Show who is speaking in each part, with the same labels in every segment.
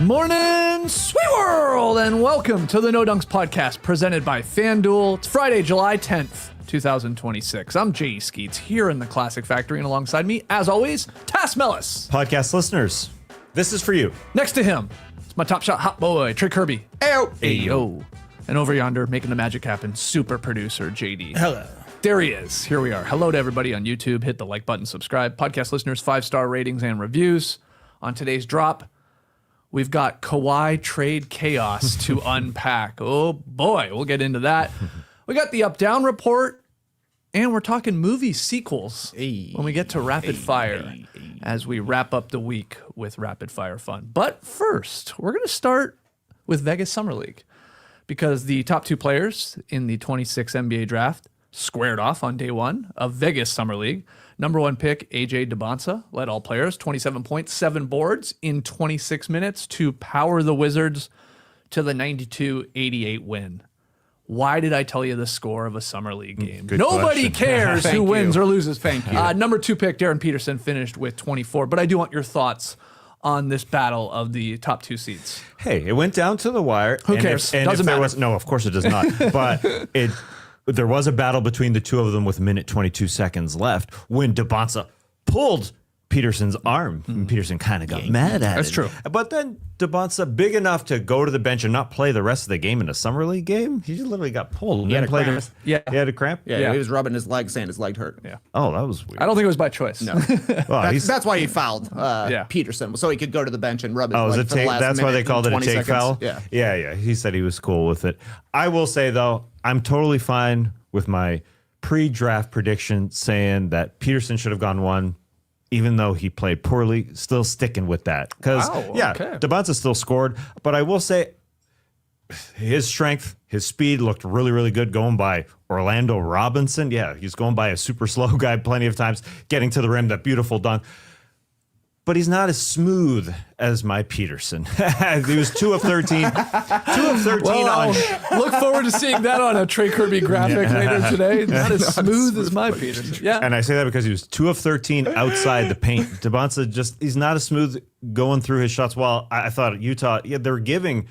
Speaker 1: Good morning, sweet world, and welcome to the No Dunks podcast presented by FanDuel. It's Friday, July 10th, 2026. I'm Jay Skeets here in the Classic Factory, and alongside me, as always, Tass Mellis.
Speaker 2: Podcast listeners, this is for you.
Speaker 1: Next to him, it's my top shot hot boy, Trey Kirby.
Speaker 3: Ayo.
Speaker 1: Ayo. And over yonder, making the magic happen, super producer JD.
Speaker 3: Hello.
Speaker 1: There he is. Here we are. Hello to everybody on YouTube. Hit the like button, subscribe. Podcast listeners, 5-star ratings and reviews. On today's drop, we've got Kawhi trade chaos to unpack. Oh boy, we'll get into that. We got the up-down report, and we're talking movie sequels when we get to Rapid Fire as we wrap up the week with Rapid Fire fun. But first, we're going to start with Vegas Summer League because the top two players in the 26 NBA draft squared off on day one of Vegas Summer League. Number one pick, Dybantsa, led all players, 27 points, 7 boards in 26 minutes to power the Wizards to the 92-88 win. Why did I tell you the score of a Summer League game?
Speaker 2: Good
Speaker 1: Nobody
Speaker 2: question.
Speaker 1: cares who wins or loses.
Speaker 3: Thank you.
Speaker 1: Number 2 pick, Peterson, finished with 24. But I do want your thoughts on this battle of the top 2 seeds.
Speaker 2: Hey, it went down to the wire.
Speaker 1: Who cares? Doesn't matter.
Speaker 2: No, of course it does not. But there was a battle between the two of them with a minute 22 seconds left when Dybantsa pulled Peterson's arm. And Peterson kind of got mad at it.
Speaker 1: That's true.
Speaker 2: But then Dybantsa, big enough to go to the bench and not play the rest of the game in a Summer League game, he just literally got pulled.
Speaker 3: He had a
Speaker 2: Didn't play
Speaker 3: cramp.
Speaker 1: Yeah.
Speaker 2: He had a cramp?
Speaker 3: Yeah, he was rubbing his leg, saying his leg hurt.
Speaker 1: Yeah.
Speaker 2: Oh, that was weird.
Speaker 1: I don't think it was by choice.
Speaker 3: No.
Speaker 2: Well,
Speaker 3: That's why he fouled Peterson, so he could go to the bench and rub his
Speaker 2: Oh,
Speaker 3: leg
Speaker 2: is
Speaker 3: for the
Speaker 2: it
Speaker 3: last
Speaker 2: that's why
Speaker 3: minute
Speaker 2: they
Speaker 3: and
Speaker 2: called it a
Speaker 3: 20
Speaker 2: take
Speaker 3: seconds.
Speaker 2: foul? Yeah. He said he was cool with it. I will say, though, I'm totally fine with my pre-draft prediction saying that Peterson should have gone 1, even though he played poorly. Still sticking with that. Because, Dybantsa still scored. But I will say his strength, his speed looked really, really good going by Orlando Robinson. Yeah, he's going by a super slow guy plenty of times, getting to the rim, that beautiful dunk. But he's not as smooth as my Peterson. He was 2 of 13. 2 of 13 on.
Speaker 1: Look forward to seeing that on a Trey Kirby graphic later today. Not as smooth as my Peterson. Yeah.
Speaker 2: And I say that because he was 2 of 13 outside the paint. Dybantsa he's not as smooth going through his shots. While I thought Utah, they were giving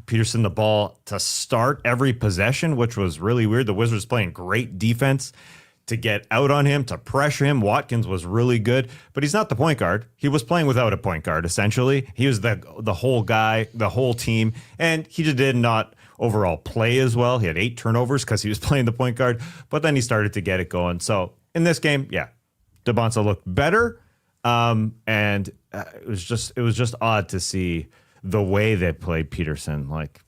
Speaker 2: Peterson the ball to start every possession, which was really weird. The Wizards playing great defense to get out on him, to pressure him. Watkins was really good, but he's not the point guard. He was playing without a point guard, essentially. He was the whole guy, the whole team, and he just did not overall play as well. He had 8 turnovers because he was playing the point guard, but then he started to get it going. So in this game, Dybantsa looked better, and it was just odd to see the way they played Peterson. Like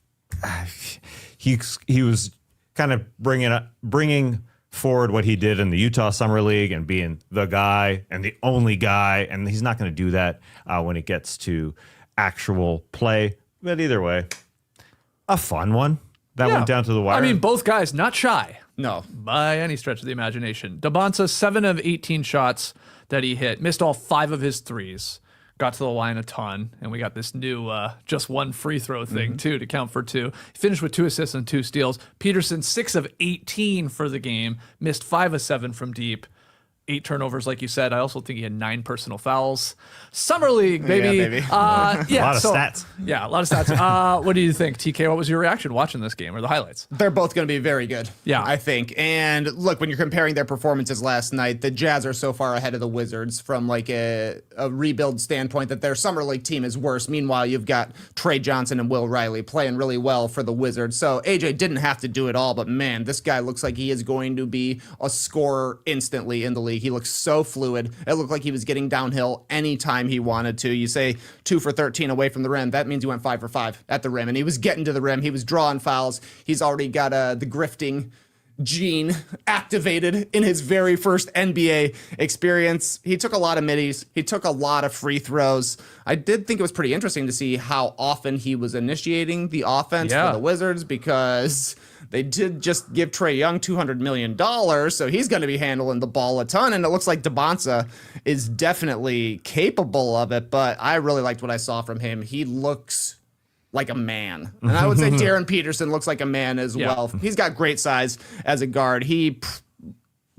Speaker 2: he was kind of bringing forward what he did in the Utah Summer League and being the guy and the only guy, and he's not going to do that when it gets to actual play. But either way, a fun one that went down to the wire.
Speaker 1: I mean, both guys not shy.
Speaker 3: No.
Speaker 1: By any stretch of the imagination. Dybantsa, 7 of 18 shots that he hit, missed all 5 of his threes. Got to the line a ton, and we got this new just 1 free throw thing, too, to count for 2. He finished with 2 assists and 2 steals. Peterson, 6 of 18 for the game, missed 5 of 7 from deep. 8 turnovers, like you said. I also think he had 9 personal fouls. Summer League, baby.
Speaker 3: Yeah, baby.
Speaker 2: a lot of stats.
Speaker 1: Yeah, a lot of stats. What do you think, TK? What was your reaction watching this game or the highlights?
Speaker 3: They're both going to be very good,
Speaker 1: Yeah.
Speaker 3: I think. And look, when you're comparing their performances last night, the Jazz are so far ahead of the Wizards from like a rebuild standpoint that their Summer League team is worse. Meanwhile, you've got Trey Johnson and Will Riley playing really well for the Wizards. So AJ didn't have to do it all, but man, this guy looks like he is going to be a scorer instantly in the league. He looks so fluid. It looked like he was getting downhill anytime he wanted to. You say 2 for 13 away from the rim. That means he went 5 for 5 at the rim, and he was getting to the rim. He was drawing fouls. He's already got the grifting gene activated in his very first NBA experience. He took a lot of middies. He took a lot of free throws. I did think it was pretty interesting to see how often he was initiating the offense for the Wizards, because they did just give Trae Young $200 million, so he's going to be handling the ball a ton, and it looks like Dybantsa is definitely capable of it, but I really liked what I saw from him. He looks like a man. And I would say Darren Peterson looks like a man as well. He's got great size as a guard.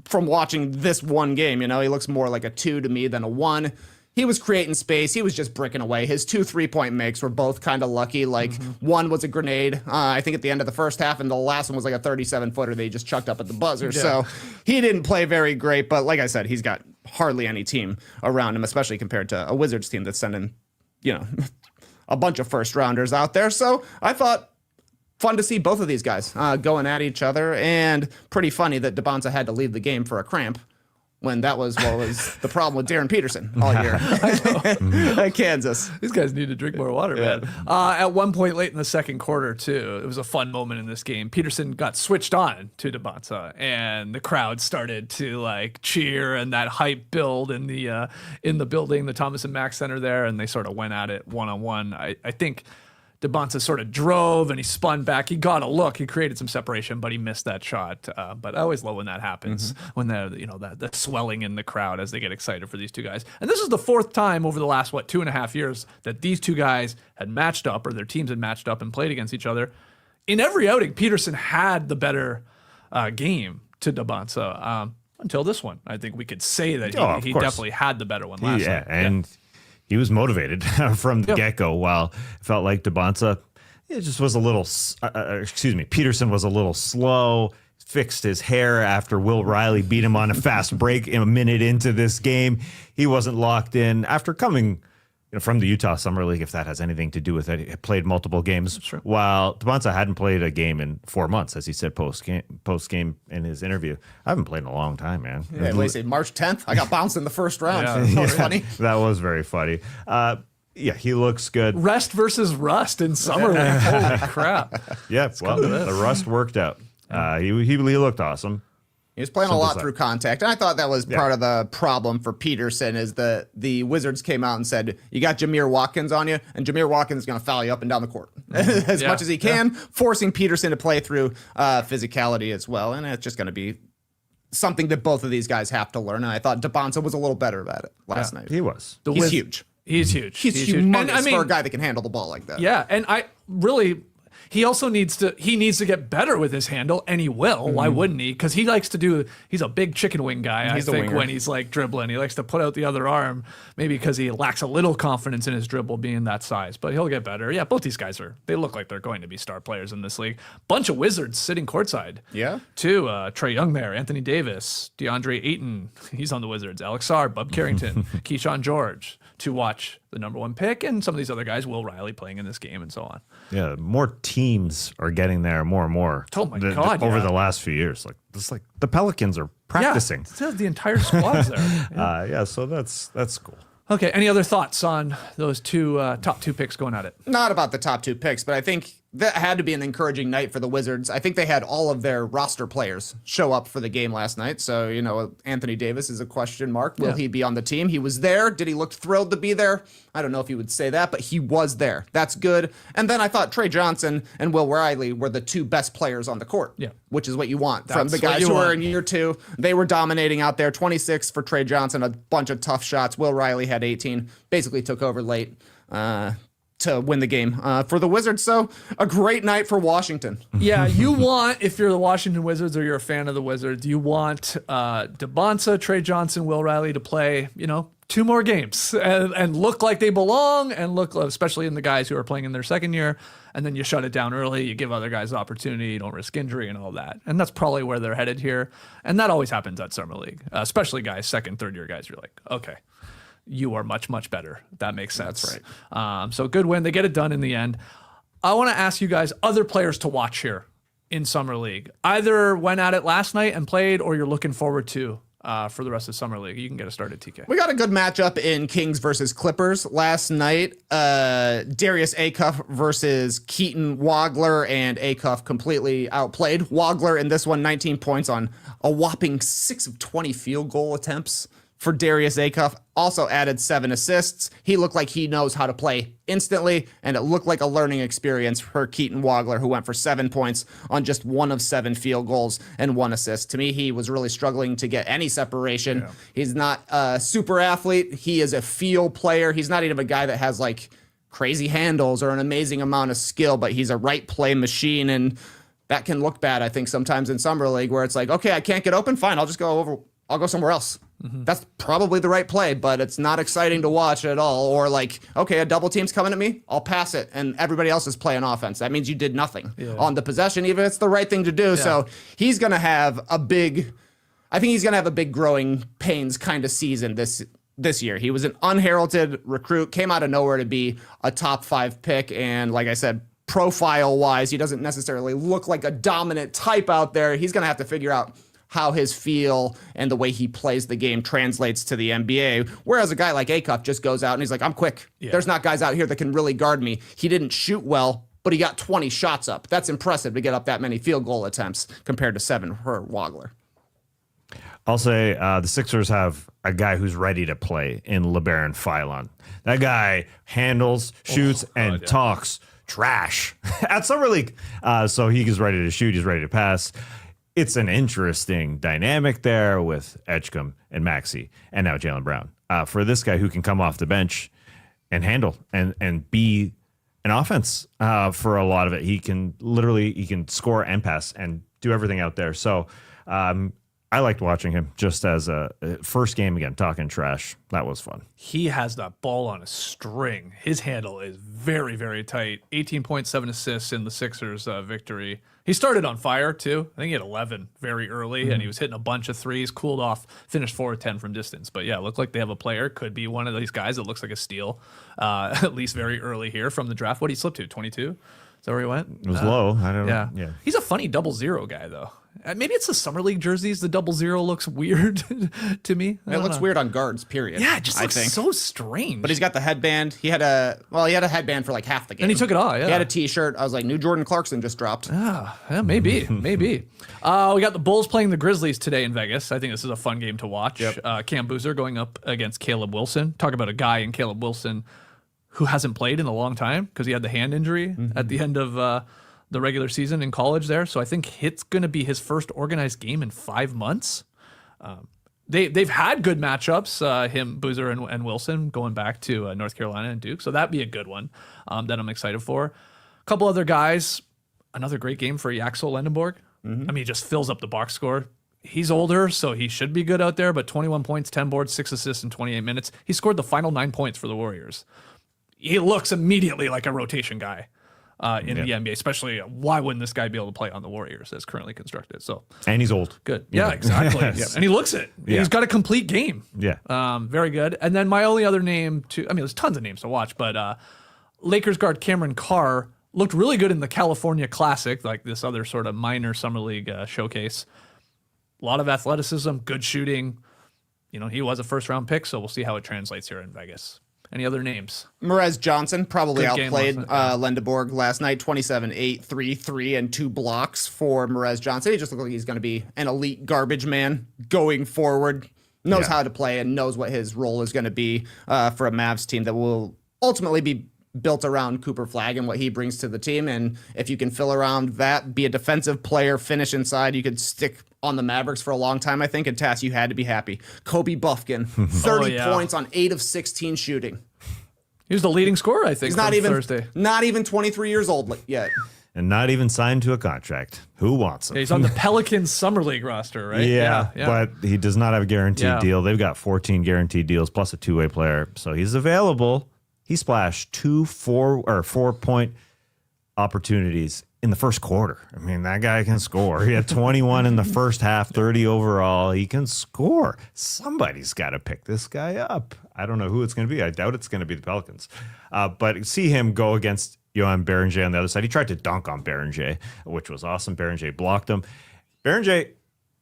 Speaker 3: From watching this one game, he looks more like a 2 to me than a 1. he was creating space. He was just bricking away. His 2 3-point makes were both kind of lucky. Like one was a grenade, I think at the end of the first half, and the last one was like a 37-footer that he just chucked up at the buzzer.
Speaker 1: Yeah.
Speaker 3: So he didn't play very great, but like I said, he's got hardly any team around him, especially compared to a Wizards team that's sending, a bunch of first rounders out there. So I thought fun to see both of these guys going at each other, and pretty funny that Dybantsa had to leave the game for a cramp when that was what was the problem with Darren Peterson all year at Kansas.
Speaker 1: These guys need to drink more water, man. At one point late in the second quarter, too, it was a fun moment in this game. Peterson got switched on to Dybantsa, and the crowd started to cheer, and that hype build in the building, the Thomas and Mack Center there, and they sort of went at it one-on-one. I think Dybantsa sort of drove and he spun back. He got a look. He created some separation, but he missed that shot. But I always love when that happens, when the swelling in the crowd as they get excited for these two guys. And this is the fourth time over the last 2.5 years that these two guys had matched up, or their teams had matched up and played against each other. In every outing, Peterson had the better game to Dybantsa until this one. I think we could say that he definitely had the better one last night.
Speaker 2: And he was motivated from the get-go, while it felt like Dybantsa, it just was a little, Peterson was a little slow, fixed his hair after Will Riley beat him on a fast break a minute into this game. He wasn't locked in. After coming from the Utah Summer League, if that has anything to do with it, he played multiple games, while Dybantsa hadn't played a game in 4 months, as he said post-game in his interview. I haven't played in a long time, man.
Speaker 3: Yeah, what say March 10th? I got bounced in the first round. That was funny.
Speaker 2: That was very funny. He looks good.
Speaker 1: Rest versus rust in Summer League. Holy crap.
Speaker 2: Yeah, the rust worked out. He looked awesome.
Speaker 3: He was playing a lot through contact, and I thought that was part of the problem for Peterson, is that the Wizards came out and said, you got Jameer Watkins on you, and Jameer Watkins is going to foul you up and down the court as much as he can, forcing Peterson to play through physicality as well, and it's just going to be something that both of these guys have to learn, and I thought Dybantsa was a little better at it last night.
Speaker 2: He was.
Speaker 3: He's huge.
Speaker 1: He's huge.
Speaker 3: He's humongous for a guy that can handle the ball like that.
Speaker 1: Yeah, and he also needs to get better with his handle, and he will. Why wouldn't he? Because he's a big chicken wing guy, I think, when he's dribbling. He likes to put out the other arm, maybe because he lacks a little confidence in his dribble being that size, but he'll get better. Yeah, both these guys they look like they're going to be star players in this league. Bunch of Wizards sitting courtside.
Speaker 3: Yeah.
Speaker 1: Too. Trae Young there, Anthony Davis, DeAndre Ayton, he's on the Wizards, Alex Sarr, Bub Carrington, Keyonte George, to watch the number one pick, and some of these other guys, Will Riley playing in this game and so on.
Speaker 2: Yeah, more teams are getting there more and more.
Speaker 1: Oh my God!
Speaker 2: Over the last few years, the Pelicans are practicing.
Speaker 1: Yeah, the entire squad's there.
Speaker 2: So that's cool.
Speaker 1: Okay, any other thoughts on those top two picks going at it?
Speaker 3: Not about the top two picks, but I think that had to be an encouraging night for the Wizards. I think they had all of their roster players show up for the game last night. So, Anthony Davis is a question mark. Will he be on the team? He was there. Did he look thrilled to be there? I don't know if he would say that, but he was there. That's good. And then I thought Trae Johnson and Will Riley were the two best players on the court, which is what you want from the guys who are in year two. They were dominating out there. 26 for Trae Johnson, a bunch of tough shots. Will Riley had 18, basically took over late to win the game for the Wizards. So a great night for Washington.
Speaker 1: Yeah, you want, if you're the Washington Wizards or you're a fan of the Wizards, you want Dybantsa, Trae Johnson, Will Riley to play, 2 more games and look like they belong, and look, especially in the guys who are playing in their second year, and then you shut it down early, you give other guys the opportunity, you don't risk injury and all that. And that's probably where they're headed here. And that always happens at Summer League, especially guys, second, third year guys, you're like, okay, you are much, much better. That makes sense.
Speaker 3: That's right.
Speaker 1: So good win. They get it done in the end. I want to ask you guys other players to watch here in Summer League. Either went at it last night and played, or you're looking forward to for the rest of Summer League. You can get us started, TK.
Speaker 3: We got a good matchup in Kings versus Clippers last night. Darius Acuff versus Keaton Wagler, and Acuff completely outplayed Wagler in this one. 19 points on a whopping 6 of 20 field goal attempts for Darius Acuff. Also added 7 assists. He looked like he knows how to play instantly, and it looked like a learning experience for Keaton Wagler, who went for 7 points on just 1 of 7 field goals and 1 assist. To me, he was really struggling to get any separation. Yeah. He's not a super athlete. He is a feel player. He's not even a guy that has crazy handles or an amazing amount of skill, but he's a right play machine, and that can look bad, I think, sometimes in Summer League, where it's okay, I can't get open, fine, I'll just go I'll go somewhere else.
Speaker 1: Mm-hmm.
Speaker 3: That's probably the right play, but it's not exciting to watch at all. Or like, okay, a double team's coming at me, I'll pass it, and everybody else is playing offense. That means you did nothing on the possession, even if it's the right thing to do. So he's going to have a big growing pains kind of season this year. He was an unheralded recruit, came out of nowhere to be a top 5 pick, and like I said, profile-wise, he doesn't necessarily look like a dominant type out there. He's going to have to figure out how his feel and the way he plays the game translates to the NBA. Whereas a guy like Acuff just goes out and he's like, I'm quick. Yeah. There's not guys out here that can really guard me. He didn't shoot well, but he got 20 shots up. That's impressive to get up that many field goal attempts compared to 7 for Wagler.
Speaker 2: I'll say the Sixers have a guy who's ready to play in LeBaron Philon. That guy handles, shoots, and talks trash at Summer League. So he is ready to shoot. He's ready to pass. It's an interesting dynamic there with Edgecombe and Maxey and now Jaylen Brown. For this guy who can come off the bench and handle and be an offense for a lot of it. He can score and pass and do everything out there. So I liked watching him just as a first game again, talking trash. That was fun.
Speaker 1: He has that ball on a string. His handle is very, very tight. 18.7 assists in the Sixers victory. He started on fire, too. I think he had 11 very early, and he was hitting a bunch of threes, cooled off, finished 4 of 10 from distance. But, yeah, it looked like they have a player. Could be one of these guys that looks like a steal, at least very early here from the draft. What did he slip to, 22? Is that where he went?
Speaker 2: It was low. I don't know.
Speaker 1: Yeah. He's a funny 0-0 guy, though. Maybe it's the Summer League jerseys. The 0-0 looks weird to me.
Speaker 3: It looks weird on guards, period.
Speaker 1: Yeah, it just looks so strange.
Speaker 3: But he's got the headband. He had a headband for like half the game.
Speaker 1: And he took it off, yeah.
Speaker 3: He had a T-shirt. I was like, new Jordan Clarkson just dropped.
Speaker 1: Yeah, maybe. We got the Bulls playing the Grizzlies today in Vegas. I think this is a fun game to watch. Yep. Cam Boozer going up against Caleb Wilson. Talk about a guy in Caleb Wilson who hasn't played in a long time because he had the hand injury at the end of the regular season in college there. So I think it's going to be his first organized game in 5 months. They've had good matchups, him, Boozer, and Wilson, going back to North Carolina and Duke. So that'd be a good one that I'm excited for. A couple other guys. Another great game for Yaxel Lendenborg. I mean, he just fills up the box score. He's older, so he should be good out there, but 21 points, 10 boards, 6 assists in 28 minutes. He scored the final 9 points for the Warriors. He looks immediately like a rotation guy in the NBA, especially why wouldn't this guy be able to play on the Warriors as currently constructed? So
Speaker 2: and he's old.
Speaker 1: Good. Yeah, exactly.
Speaker 2: Yes.
Speaker 1: And he looks it. He's got a complete game.
Speaker 2: Yeah.
Speaker 1: Very good. And then my only other name there's tons of names to watch, but Lakers guard Cameron Carr looked really good in the California Classic, like this other sort of minor summer league showcase. A lot of athleticism, good shooting. He was a first-round pick, so we'll see how it translates here in Vegas. Any other names?
Speaker 3: Merez Johnson probably
Speaker 1: Good game
Speaker 3: outplayed
Speaker 1: last night,
Speaker 3: Lendeborg last night. 27-8, 3 and 2 blocks for Merez Johnson. He just looks like he's going to be an elite garbage man going forward. Knows how to play and knows what his role is going to be for a Mavs team that will ultimately be built around Cooper Flagg and what he brings to the team. And if you can fill around that, be a defensive player, finish inside, you could stick on the Mavericks for a long time, I think. And Tass, you had to be happy. Kobe Buffkin, 30 points on 8 of 16 shooting.
Speaker 1: He was the leading scorer, I think, Thursday.
Speaker 3: Not even 23 years old yet.
Speaker 2: And not even signed to a contract. Who wants him?
Speaker 1: Yeah, he's on the Pelicans Summer League roster, right?
Speaker 2: Yeah, but he does not have a guaranteed deal. They've got 14 guaranteed deals plus a two-way player. So he's available. He splashed 2 4-point opportunities in the first quarter. I mean, that guy can score. He had 21 in the first half, 30 overall. He can score. Somebody's got to pick this guy up. I don't know who it's going to be. I doubt it's going to be the Pelicans. But see him go against Johan Berenger on the other side. He tried to dunk on Berenger, which was awesome. Berenger blocked him. Berenger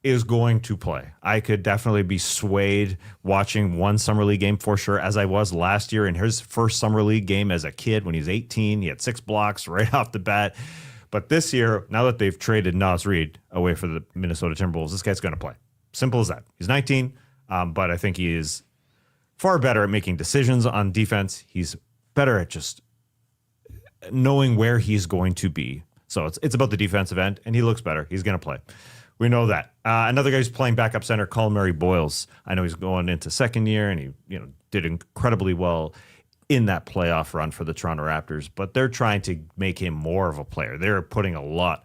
Speaker 2: is going to play. I could definitely be swayed watching one Summer League game for sure, as I was last year in his first Summer League game as a kid when he was 18. He had 6 blocks right off the bat. But this year, now that they've traded Naz Reid away for the Minnesota Timberwolves, this guy's going to play. Simple as that. He's 19, but I think he is far better at making decisions on defense. He's better at just knowing where he's going to be. So it's about the defensive end, and he looks better. He's going to play. We know that. Another guy who's playing backup center, Colin Murray Boyles. I know he's going into second year, and he did incredibly well in that playoff run for the Toronto Raptors. But they're trying to make him more of a player. They're putting a lot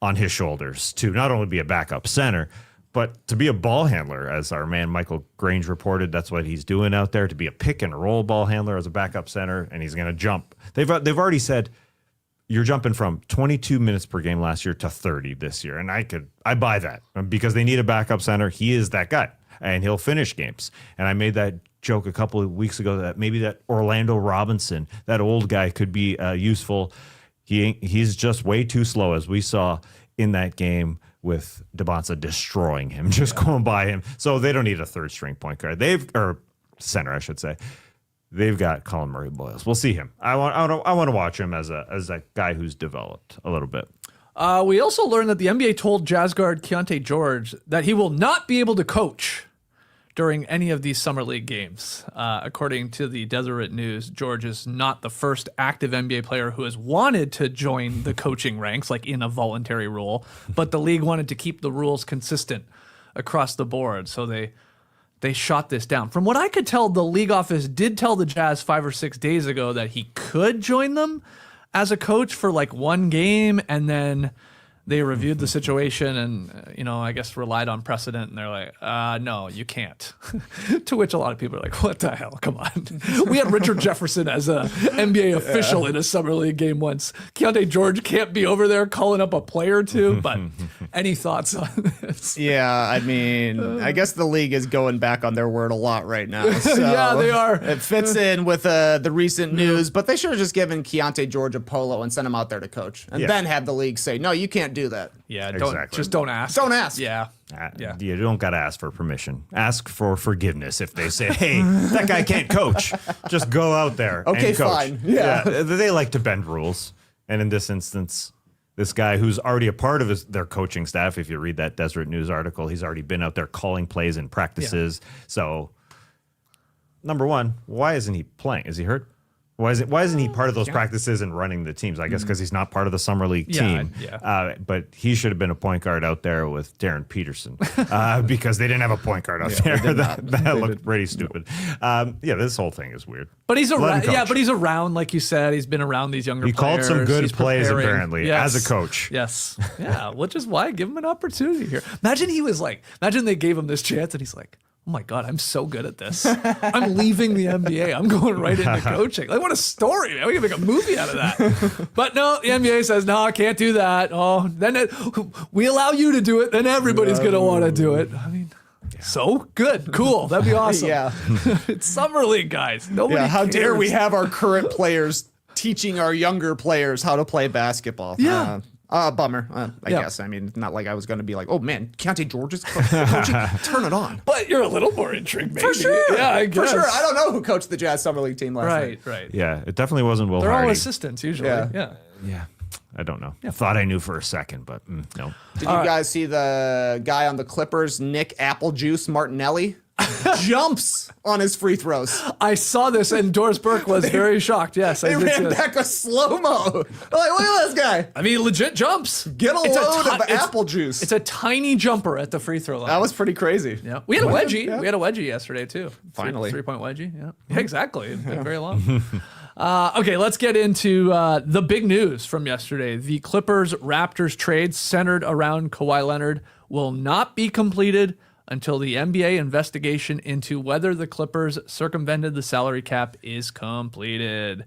Speaker 2: on his shoulders to not only be a backup center, But to be a ball handler, as our man Michael Grange reported, that's what he's doing out there, to be a pick and roll ball handler as a backup center, and he's going to jump. They've already said you're jumping from 22 minutes per game last year to 30 this year, and I buy that because they need a backup center. He is that guy, and he'll finish games. And I made that joke a couple of weeks ago that maybe that Orlando Robinson, that old guy, could be useful. He's just way too slow, as we saw in that game with Dybantsa destroying him, just going by him. So they don't need a third string point guard. Or center, I should say. They've got Colin Murray-Boyles. We'll see him. I want to watch him as a guy who's developed a little bit.
Speaker 1: We also learned that the NBA told Jazz guard Keyonte George that he will not be able to coach during any of these Summer League games. According to the Deseret News, George is not the first active NBA player who has wanted to join the coaching ranks, like in a voluntary role, but the league wanted to keep the rules consistent across the board, so they shot this down. From what I could tell, the league office did tell the Jazz 5 or 6 days ago that he could join them as a coach for like one game, and then they reviewed the situation and, I guess relied on precedent, and they're like, no, you can't. To which a lot of people are like, what the hell? Come on. We had Richard Jefferson as a NBA official in a Summer League game once. Keyonte George can't be over there calling up a player or two, but any thoughts on this?
Speaker 3: Yeah, I mean, I guess the league is going back on their word a lot right now. So
Speaker 1: yeah, they are.
Speaker 3: It fits in with the recent news, but they should have just given Keyonte George a polo and sent him out there to coach, and then have the league say, no, you can't do that.
Speaker 1: Yeah,
Speaker 2: Exactly.
Speaker 1: don't ask.
Speaker 3: Don't ask.
Speaker 1: Yeah.
Speaker 2: You don't got to ask for permission. Ask for forgiveness if they say, hey, that guy can't coach. Just go out there
Speaker 3: Okay,
Speaker 2: and coach.
Speaker 3: fine. Yeah.
Speaker 2: They like to bend rules. And in this instance, this guy who's already a part of their coaching staff, if you read that Deseret News article, he's already been out there calling plays and practices. Yeah. So, number one, why isn't he playing? Is he hurt? Why isn't he part of those practices and running the teams? I guess because he's not part of the Summer League team. But he should have been a point guard out there with Darren Peterson because they didn't have a point guard out there. That looked pretty stupid. This whole thing is weird.
Speaker 1: But he's around. Yeah, but he's around, like you said. He's been around these younger players.
Speaker 2: He called some good
Speaker 1: He's
Speaker 2: plays
Speaker 1: preparing.
Speaker 2: apparently as a coach.
Speaker 1: Yes. Yeah, which is why give him an opportunity here. Imagine they gave him this chance and he's like, oh my God, I'm so good at this. I'm leaving the NBA. I'm going right into coaching. Like, what a story, man. We can make a movie out of that. But no, the NBA says, no, I can't do that. Oh, then we allow you to do it. Then everybody's going to want to do it. I mean, so good. Cool. That'd be awesome.
Speaker 3: Yeah.
Speaker 1: It's Summer League, guys. Nobody
Speaker 3: how
Speaker 1: cares.
Speaker 3: dare we have our current players teaching our younger players how to play basketball.
Speaker 1: Yeah.
Speaker 3: Bummer, I guess. I mean, not like I was going to be like, oh, man, Keyonte George is coaching. Turn it on.
Speaker 1: But you're a little more intrigued, maybe.
Speaker 3: For sure.
Speaker 1: Yeah, I guess.
Speaker 3: For sure. I don't know who coached the Jazz Summer League team last night.
Speaker 1: Right.
Speaker 2: Yeah, it definitely wasn't Will
Speaker 1: They're
Speaker 2: Hardy.
Speaker 1: all assistants usually. Yeah.
Speaker 2: Yeah, I don't know. I thought I knew for a second, but no.
Speaker 3: Did you guys see the guy on the Clippers, Nick Applejuice Martinelli? Jumps on his free throws.
Speaker 1: I saw this, and Doris Burke was very shocked. Yes,
Speaker 3: They ran back a slow-mo. Like, look at this guy.
Speaker 1: I mean, legit jumps.
Speaker 3: Get a load of apple juice.
Speaker 1: It's a tiny jumper at the free throw line.
Speaker 3: That was pretty crazy.
Speaker 1: Yeah, we had a wedgie. Yeah. We had a wedgie yesterday too.
Speaker 3: Finally,
Speaker 1: 3-point wedgie. Yeah, exactly. It's been very long. Okay, let's get into the big news from yesterday. The Clippers-Raptors trade centered around Kawhi Leonard will not be completed until the NBA investigation into whether the Clippers circumvented the salary cap is completed.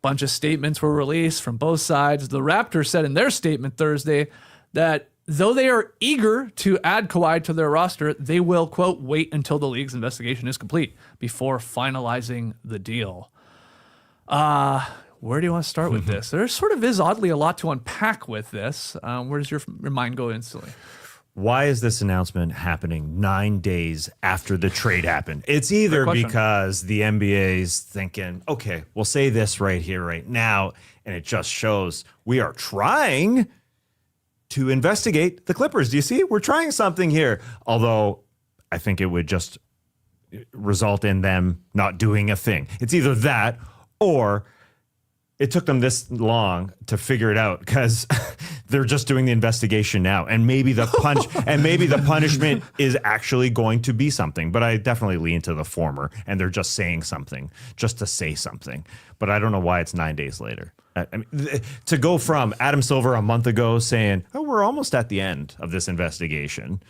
Speaker 1: Bunch of statements were released from both sides. The Raptors said in their statement Thursday that though they are eager to add Kawhi to their roster, they will, quote, wait until the league's investigation is complete before finalizing the deal. Where do you want to start with this? There sort of is oddly a lot to unpack with this. Where does your mind go instantly?
Speaker 2: Why is this announcement happening 9 days after the trade happened? It's either because the NBA's thinking, okay, we'll say this right here, right now, and it just shows we are trying to investigate the Clippers. Do you see? We're trying something here. Although I think it would just result in them not doing a thing. It's either that or it took them this long to figure it out because they're just doing the investigation now, and maybe the punishment is actually going to be something. But I definitely lean to the former, and they're just saying something just to say something. But I don't know why it's 9 days later. I mean, to go from Adam Silver a month ago saying, "Oh, we're almost at the end of this investigation,"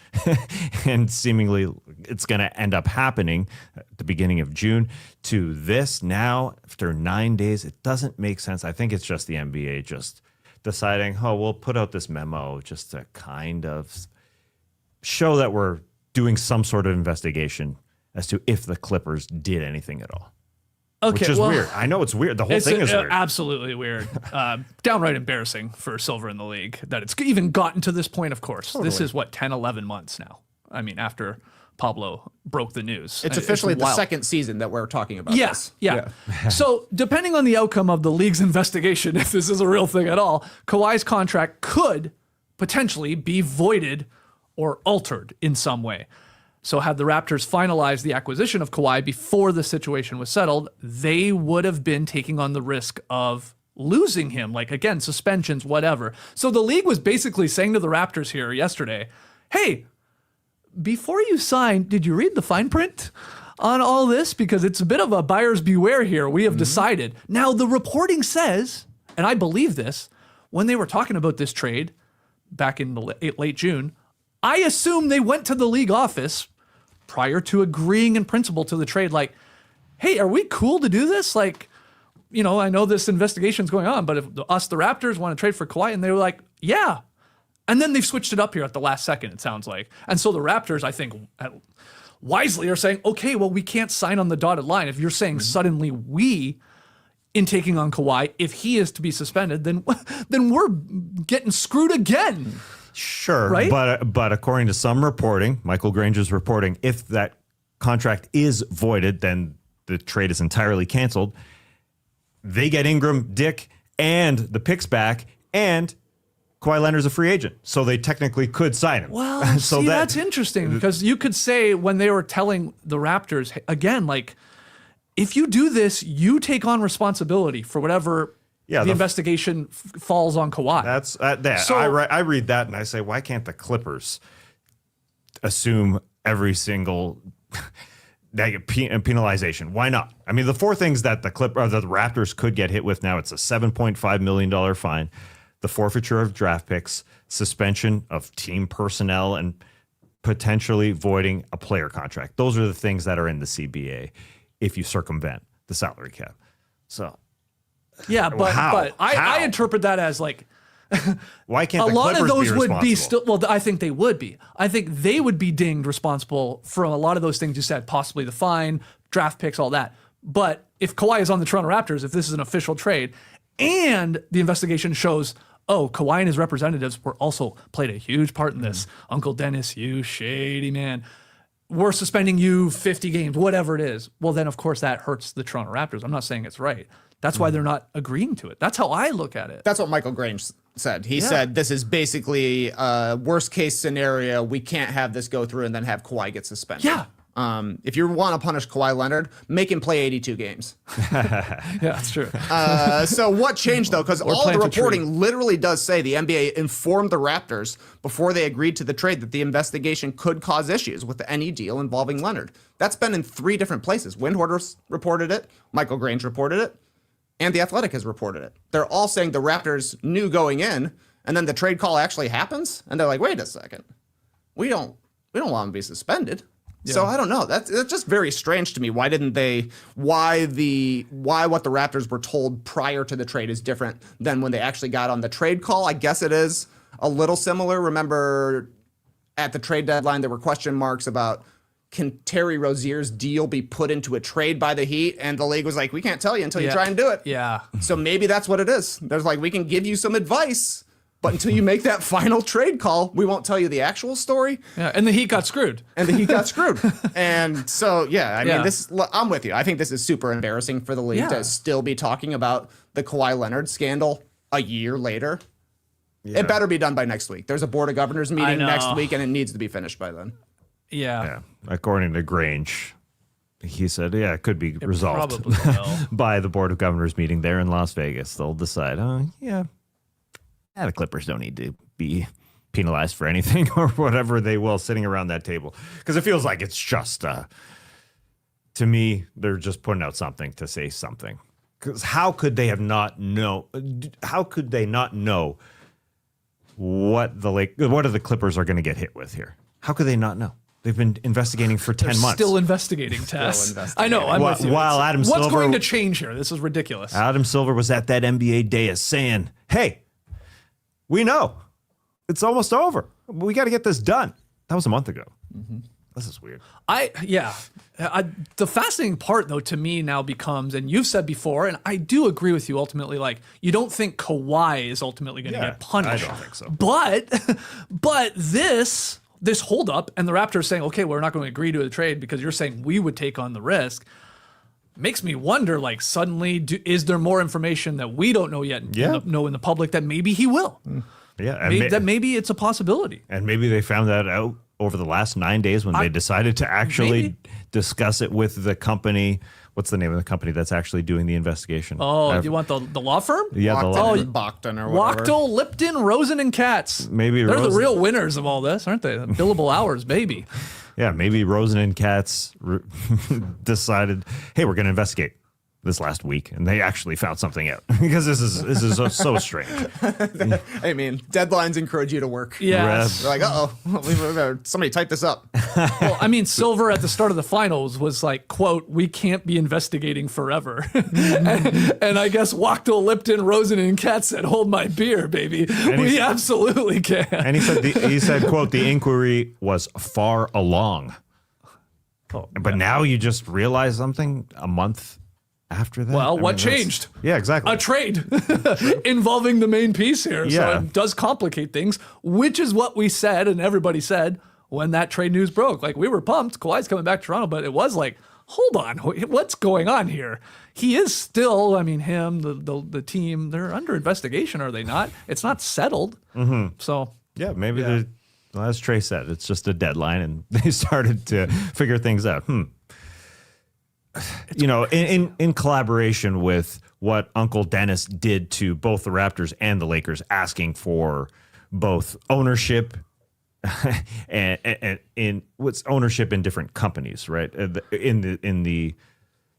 Speaker 2: and seemingly it's going to end up happening at the beginning of June, to this now after 9 days, it doesn't make sense. I think it's just the NBA just deciding, "Oh, we'll put out this memo just to kind of show that we're doing some sort of investigation as to if the Clippers did anything at all."
Speaker 1: Okay,
Speaker 2: which is weird. I know it's weird. The whole thing is weird.
Speaker 1: Absolutely weird. Downright embarrassing for Silver in the league that it's even gotten to this point, of course. Totally. This is, 10, 11 months now. I mean, after Pablo broke the news.
Speaker 3: It's officially the second season that we're talking about this.
Speaker 1: Yeah. So depending on the outcome of the league's investigation, if this is a real thing at all, Kawhi's contract could potentially be voided or altered in some way. So had the Raptors finalized the acquisition of Kawhi before the situation was settled, they would have been taking on the risk of losing him, like, again, suspensions, whatever. So the league was basically saying to the Raptors here yesterday, hey, before you sign, did you read the fine print on all this? Because it's a bit of a buyer's beware here. We have decided. Now, the reporting says, and I believe this, when they were talking about this trade back in the late June, I assume they went to the league office prior to agreeing in principle to the trade, like, hey, are we cool to do this? Like, I know this investigation's going on, but if the Raptors, want to trade for Kawhi, and they were like, yeah. And then they've switched it up here at the last second, it sounds like. And so the Raptors, I think, wisely are saying, okay, well, we can't sign on the dotted line. If you're saying suddenly we, in taking on Kawhi, if he is to be suspended, then we're getting screwed again.
Speaker 2: Sure,
Speaker 1: right?
Speaker 2: But according to some reporting, Michael Granger's reporting, if that contract is voided, then the trade is entirely canceled. They get Ingram, Dick, and the picks back, and Kawhi Leonard's a free agent, so they technically could sign him.
Speaker 1: Well, so that's interesting, because you could say when they were telling the Raptors, again, like, if you do this, you take on responsibility for whatever the investigation falls on Kawhi.
Speaker 2: That's that. So, I read that and I say, why can't the Clippers assume every single penalization? Why not? I mean, the four things that the Raptors could get hit with now, it's a $7.5 million fine, the forfeiture of draft picks, suspension of team personnel, and potentially voiding a player contract. Those are the things that are in the CBA if you circumvent the salary cap. So.
Speaker 1: Yeah, but I interpret that as like
Speaker 2: why can't
Speaker 1: a lot of those would be
Speaker 2: still?
Speaker 1: Well, I think they would be. I think they would be dinged responsible for a lot of those things you said, possibly the fine, draft picks, all that. But if Kawhi is on the Toronto Raptors, if this is an official trade, and the investigation shows, oh, Kawhi and his representatives were also played a huge part in this. Uncle Dennis, you shady man. We're suspending you 50 games, whatever it is. Well, then, of course, that hurts the Toronto Raptors. I'm not saying it's right. That's why they're not agreeing to it. That's how I look at it.
Speaker 3: That's what Michael Grange said. He said this is basically a worst case scenario. We can't have this go through and then have Kawhi get suspended.
Speaker 1: Yeah.
Speaker 3: If you want to punish Kawhi Leonard, make him play 82 games.
Speaker 1: Yeah, that's true.
Speaker 3: So what changed, though? Because all the reporting literally does say the NBA informed the Raptors before they agreed to the trade that the investigation could cause issues with any deal involving Leonard. That's been in 3 different places. Windhorst reported it, Michael Grange reported it, and The Athletic has reported it. They're all saying the Raptors knew going in, and then the trade call actually happs, and they're like, wait a second. We don't want him to be suspended. Yeah. So I don't know. That's just very strange to me. Why didn't they? Why what the Raptors were told prior to the trade is different than when they actually got on the trade call? I guess it is a little similar. Remember, at the trade deadline, there were question marks about can Terry Rozier's deal be put into a trade by the Heat? And the league was like, we can't tell you until you try and do it.
Speaker 1: Yeah.
Speaker 3: So maybe that's what it is. There's like, we can give you some advice, but until you make that final trade call, we won't tell you the actual story.
Speaker 1: Yeah, and the Heat got screwed.
Speaker 3: And so, I mean, I'm with you. I think this is super embarrassing for the league to still be talking about the Kawhi Leonard scandal a year later. Yeah. It better be done by next week. There's a Board of Governors meeting next week, and it needs to be finished by then.
Speaker 1: Yeah.
Speaker 2: According to Grange, he said, it could be resolved by the Board of Governors meeting there in Las Vegas. They'll decide, the Clippers don't need to be penalized for anything or whatever they will sitting around that table. Because it feels like it's just, to me, they're just putting out something to say something. Because how could they not know what are the Clippers are going to get hit with here? How could they not know? They've been investigating for 10 months.
Speaker 1: Still investigating, Tess. I know. I'm with you.
Speaker 2: While Adam
Speaker 1: What's
Speaker 2: Silver,
Speaker 1: going to change here? This is ridiculous.
Speaker 2: Adam Silver was at that NBA dais saying, "Hey, we know it's almost over. We got to get this done." That was a month ago. This is weird.
Speaker 1: The fascinating part, though, to me now becomes, and you've said before, and I do agree with you ultimately, like, you don't think Kawhi is ultimately going to get punished.
Speaker 2: I don't think so.
Speaker 1: But this holdup and the Raptors saying, okay, we're not going to agree to a trade because you're saying we would take on the risk, makes me wonder, like, suddenly, is there more information that we don't know yet, know in the public that maybe he will?
Speaker 2: Yeah.
Speaker 1: Maybe it's a possibility.
Speaker 2: And maybe they found that out over the last 9 days when they decided to actually discuss it with the company. What's the name of the company that's actually doing the investigation?
Speaker 1: Oh, you want the law firm?
Speaker 2: Yeah, the law firm.
Speaker 3: Bachton or whatever.
Speaker 1: Wachtel, Lipton, Rosen, and Katz.
Speaker 2: Maybe
Speaker 1: they're
Speaker 2: Rosen.
Speaker 1: the real winners of all this, aren't they? Billable hours, baby.
Speaker 2: Yeah, maybe Rosen and Katz decided, hey, we're going to investigate this last week, and they actually found something out because this is so strange.
Speaker 3: I mean, deadlines encourage you to work.
Speaker 1: Yeah,
Speaker 3: they're like, somebody type this up.
Speaker 1: Well, I mean, Silver at the start of the finals was like, "quote We can't be investigating forever," and I guess Wachtel, Lipton, Rosen, and Katz said, "Hold my beer, baby. We absolutely can."
Speaker 2: And he said, "quote The inquiry was far along." But now you just realize something a month after that?
Speaker 1: Well, what changed?
Speaker 2: Yeah, exactly.
Speaker 1: A trade involving the main piece here. So it does complicate things, which is what we said and everybody said when that trade news broke. Like, we were pumped. Kawhi's coming back to Toronto, but it was like, hold on, what's going on here? He is still, I mean, him, the team, they're under investigation, are they not? It's not settled. So
Speaker 2: yeah, maybe as Trey said, it's just a deadline and they started to figure things out. You know, in collaboration with what Uncle Dennis did to both the Raptors and the Lakers, asking for both ownership and in what's ownership in different companies, right? In the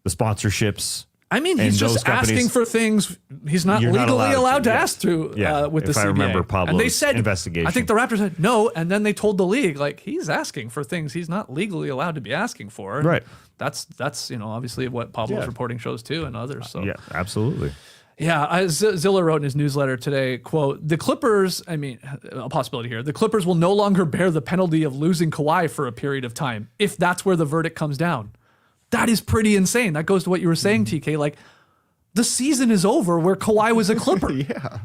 Speaker 2: sponsorships.
Speaker 1: I mean, he's just asking for things he's not legally allowed to ask to with the CBA.
Speaker 2: I remember Pablo's
Speaker 1: and they said,
Speaker 2: investigation.
Speaker 1: I think the Raptors said no, and then they told the league, like, he's asking for things he's not legally allowed to be asking for.
Speaker 2: Right.
Speaker 1: That's obviously what Pablo's reporting shows too, and others. So
Speaker 2: yeah, absolutely.
Speaker 1: Yeah, Zilla wrote in his newsletter today, quote, the Clippers, I mean, a possibility here, the Clippers will no longer bear the penalty of losing Kawhi for a period of time, if that's where the verdict comes down. That is pretty insane. That goes to what you were saying, TK. Like, the season is over where Kawhi was a Clipper.
Speaker 3: Yeah.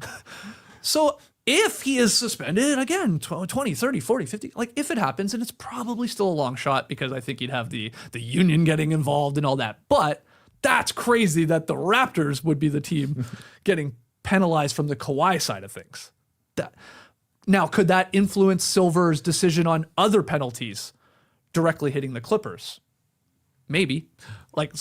Speaker 1: So if he is suspended, again, 20, 30, 40, 50, like, if it happens, and it's probably still a long shot because I think you'd have the union getting involved and all that. But that's crazy that the Raptors would be the team getting penalized from the Kawhi side of things. Now, could that influence Silver's decision on other penalties directly hitting the Clippers? Maybe, like,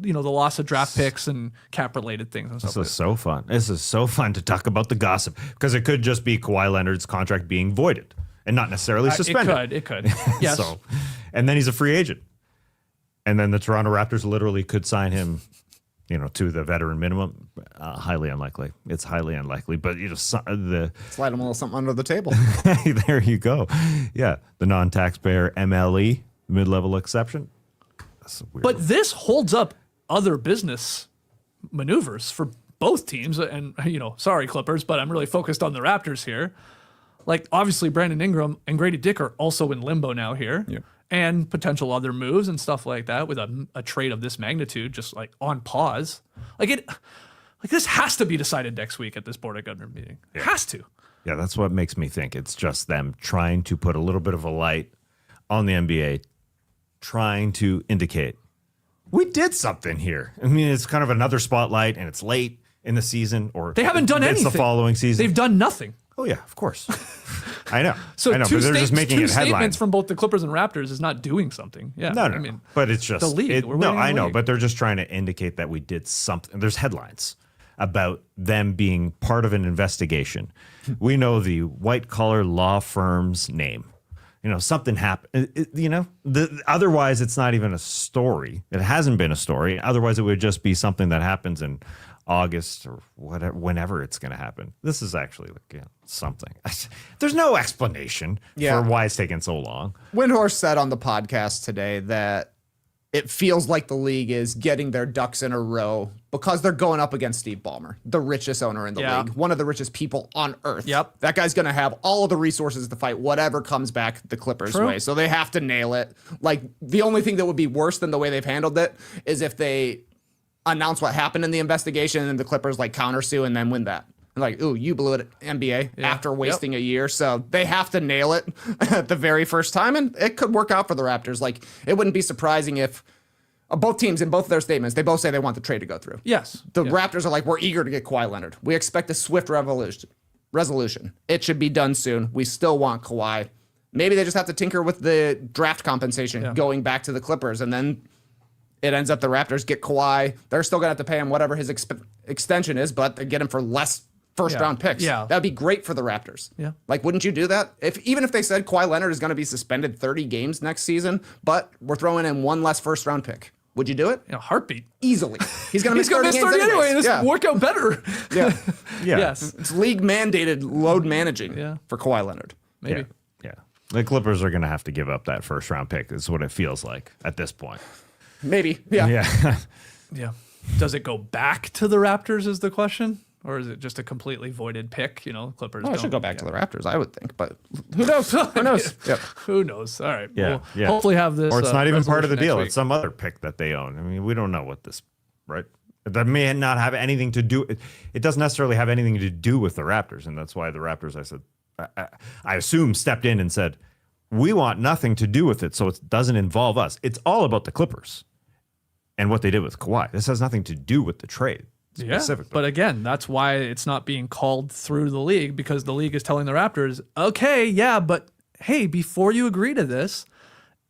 Speaker 1: you know, the loss of draft picks and cap-related things and stuff.
Speaker 2: This is so fun. This is so fun to talk about the gossip because it could just be Kawhi Leonard's contract being voided and not necessarily suspended.
Speaker 1: It could. Yes.
Speaker 2: And then he's a free agent, and then the Toronto Raptors literally could sign him, you know, to the veteran minimum. Highly unlikely. It's highly unlikely, but you know, slide
Speaker 3: him a little something under the table.
Speaker 2: There you go. Yeah, the non-taxpayer MLE, mid-level exception.
Speaker 1: But this holds up other business maneuvers for both teams. And, you know, sorry, Clippers, but I'm really focused on the Raptors here. Like, obviously, Brandon Ingram and Grady Dick are also in limbo now here. Yeah. And potential other moves and stuff like that with a trade of this magnitude just, like, on pause. Like, this has to be decided next week at this Board of Governors meeting. It has to.
Speaker 2: Yeah, that's what makes me think it's just them trying to put a little bit of a light on the NBA, trying to indicate we did something here. I mean, it's kind of another spotlight, and it's late in the season, or
Speaker 1: they haven't done anything.
Speaker 2: It's the following season.
Speaker 1: They've done nothing.
Speaker 2: Oh yeah, of course. I know.
Speaker 1: So
Speaker 2: I know, but they're just making it headline.
Speaker 1: Statements from both the Clippers and Raptors is not doing something. Yeah,
Speaker 2: no.
Speaker 1: I mean,
Speaker 2: but it's just
Speaker 1: the league.
Speaker 2: I know, but they're just trying to indicate that we did something. There's headlines about them being part of an investigation. We know the white collar law firm's name. something happened. Otherwise, it's not even a story. It hasn't been a story. Otherwise, it would just be something that happens in August or whatever, whenever it's going to happen. This is actually something. There's no explanation for why it's taking so long.
Speaker 3: Windhorst said on the podcast today that it feels like the league is getting their ducks in a row because they're going up against Steve Ballmer, the richest owner in the league, one of the richest people on earth.
Speaker 1: Yep.
Speaker 3: That guy's going to have all of the resources to fight whatever comes back the Clippers' way. So they have to nail it. Like, the only thing that would be worse than the way they've handled it is if they announce what happened in the investigation and the Clippers countersue and then win that. Like, ooh, you blew it, NBA, after wasting a year. So they have to nail it at the very first time, and it could work out for the Raptors. Like, it wouldn't be surprising if both teams, in both of their statements, they both say they want the trade to go through.
Speaker 1: Yes.
Speaker 3: The Raptors are like, we're eager to get Kawhi Leonard. We expect a swift resolution. It should be done soon. We still want Kawhi. Maybe they just have to tinker with the draft compensation going back to the Clippers, and then it ends up the Raptors get Kawhi. They're still going to have to pay him whatever his extension is, but they get him for less first-round picks.
Speaker 1: Yeah.
Speaker 3: That'd be great for the Raptors.
Speaker 1: Yeah.
Speaker 3: Like, wouldn't you do that? Even if they said Kawhi Leonard is going to be suspended 30 games next season, but we're throwing in one less first-round pick. Would you do it?
Speaker 1: In a heartbeat.
Speaker 3: Easily. He's going to miss 30 games
Speaker 1: anyway, and this work out better.
Speaker 3: Yeah.
Speaker 1: Yes.
Speaker 3: It's league-mandated load managing for Kawhi Leonard.
Speaker 1: Maybe.
Speaker 2: Yeah. The Clippers are going to have to give up that first-round pick. Is what it feels like at this point.
Speaker 3: Maybe. Yeah.
Speaker 2: Yeah.
Speaker 1: Yeah. Does it go back to the Raptors is the question? Or is it just a completely voided pick? Clippers.
Speaker 3: Well, it should go back to the Raptors, I would think. But who knows? Who knows? Yep.
Speaker 1: Who knows? All right.
Speaker 2: Yeah.
Speaker 1: We'll hopefully have this.
Speaker 2: Or it's not even part of the
Speaker 1: resolution
Speaker 2: deal.
Speaker 1: next week.
Speaker 2: It's some other pick that they own. I mean, we don't know what this, right? That may not have anything to do. It doesn't necessarily have anything to do with the Raptors. And that's why the Raptors, I assume, stepped in and said, we want nothing to do with it. So it doesn't involve us. It's all about the Clippers and what they did with Kawhi. This has nothing to do with the trade.
Speaker 1: Yeah, but again, that's why it's not being called through the league, because the league is telling the Raptors, okay, yeah, but hey, before you agree to this,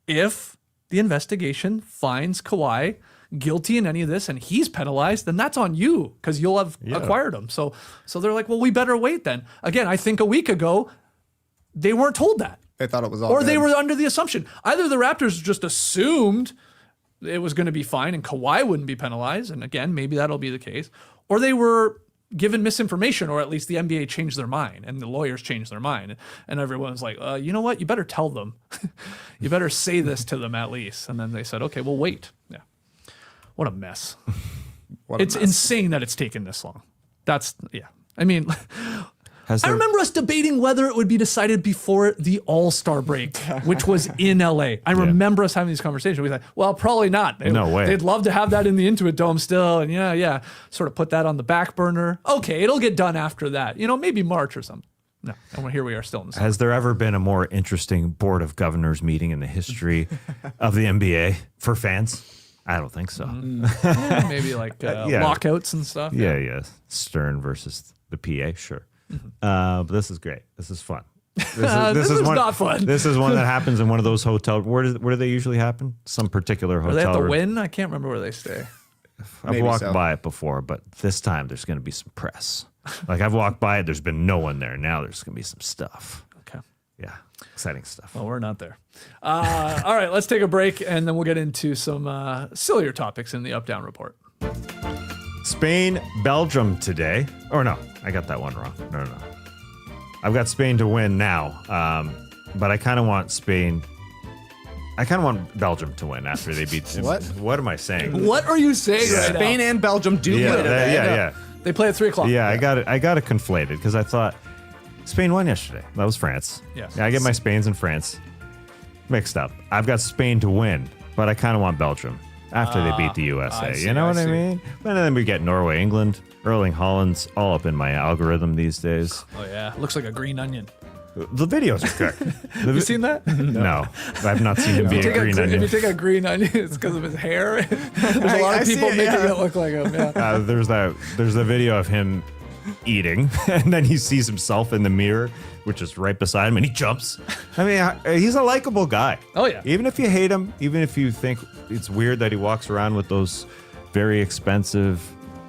Speaker 1: if the investigation finds Kawhi guilty in any of this and he's penalized, then that's on you because you'll have acquired him. So they're like, well, we better wait then. Again, I think a week ago, they weren't told that.
Speaker 3: They thought it was all
Speaker 1: Or
Speaker 3: good.
Speaker 1: they were under the assumption. Either the Raptors just assumed it was going to be fine and Kawhi wouldn't be penalized, and again, maybe that'll be the case, or they were given misinformation, or at least the NBA changed their mind and the lawyers changed their mind, and everyone's like, you know what, you better tell them. You better say this to them at least. And then they said, okay, we'll wait. Yeah. What a mess. It's insane that it's taken this long. I mean, I remember us debating whether it would be decided before the All-Star break, which was in LA. I remember us having these conversations. We thought, well, probably not.
Speaker 2: No way.
Speaker 1: They'd love to have that in the Intuit Dome still. And sort of put that on the back burner. Okay, it'll get done after that. Maybe March or something. No, and here we are still in the summer.
Speaker 2: Has there ever been a more interesting Board of Governors meeting in the history of the NBA for fans? I don't think so.
Speaker 1: Yeah, maybe like lockouts and stuff.
Speaker 2: Yeah. Stern versus the PA, sure. But this is great. This is fun. This is
Speaker 1: not fun.
Speaker 2: This is one that happens in one of those hotels. Where do they usually happen? Some particular hotel.
Speaker 1: Are they at the Wynn? I can't remember where they stay.
Speaker 2: I've walked by it before, but this time there's going to be some press. Like, I've walked by it, there's been no one there. Now there's going to be some stuff.
Speaker 1: Okay.
Speaker 2: Yeah, exciting stuff.
Speaker 1: Well, we're not there. All right, let's take a break, and then we'll get into some sillier topics in the Up-Down Report.
Speaker 2: Spain, Belgium today. Or no, I got that one wrong. No. I've got Spain to win now, but I kind of want Spain. I kind of want Belgium to win after they beat.
Speaker 3: What?
Speaker 2: What am I saying?
Speaker 1: What are you saying right now?
Speaker 3: Spain and Belgium do play today.
Speaker 2: Yeah.
Speaker 1: They play at 3 o'clock.
Speaker 2: Yeah, I got it conflated because I thought Spain won yesterday. That was France.
Speaker 1: Yes.
Speaker 2: Yeah, I get my Spains and France mixed up. I've got Spain to win, but I kind of want Belgium after they beat the USA.
Speaker 1: see,
Speaker 2: You know what I
Speaker 1: see.
Speaker 2: mean? And then we get Norway, England, Erling Haaland's all up in my algorithm these days.
Speaker 1: Oh, yeah. Looks like a green onion.
Speaker 2: The videos are good.
Speaker 1: Have you seen that?
Speaker 2: No, I've not seen him be a green
Speaker 1: If
Speaker 2: onion.
Speaker 1: you take a green onion, it's because of his hair. There's a lot
Speaker 3: I
Speaker 1: of
Speaker 3: see
Speaker 1: people
Speaker 3: it,
Speaker 1: making
Speaker 3: yeah.
Speaker 1: it look like him. Yeah.
Speaker 2: There's a video of him eating, and then he sees himself in the mirror, which is right beside him, and he jumps. I mean, he's a likable guy.
Speaker 1: Oh, yeah.
Speaker 2: Even if you hate him, even if you think it's weird that he walks around with those very expensive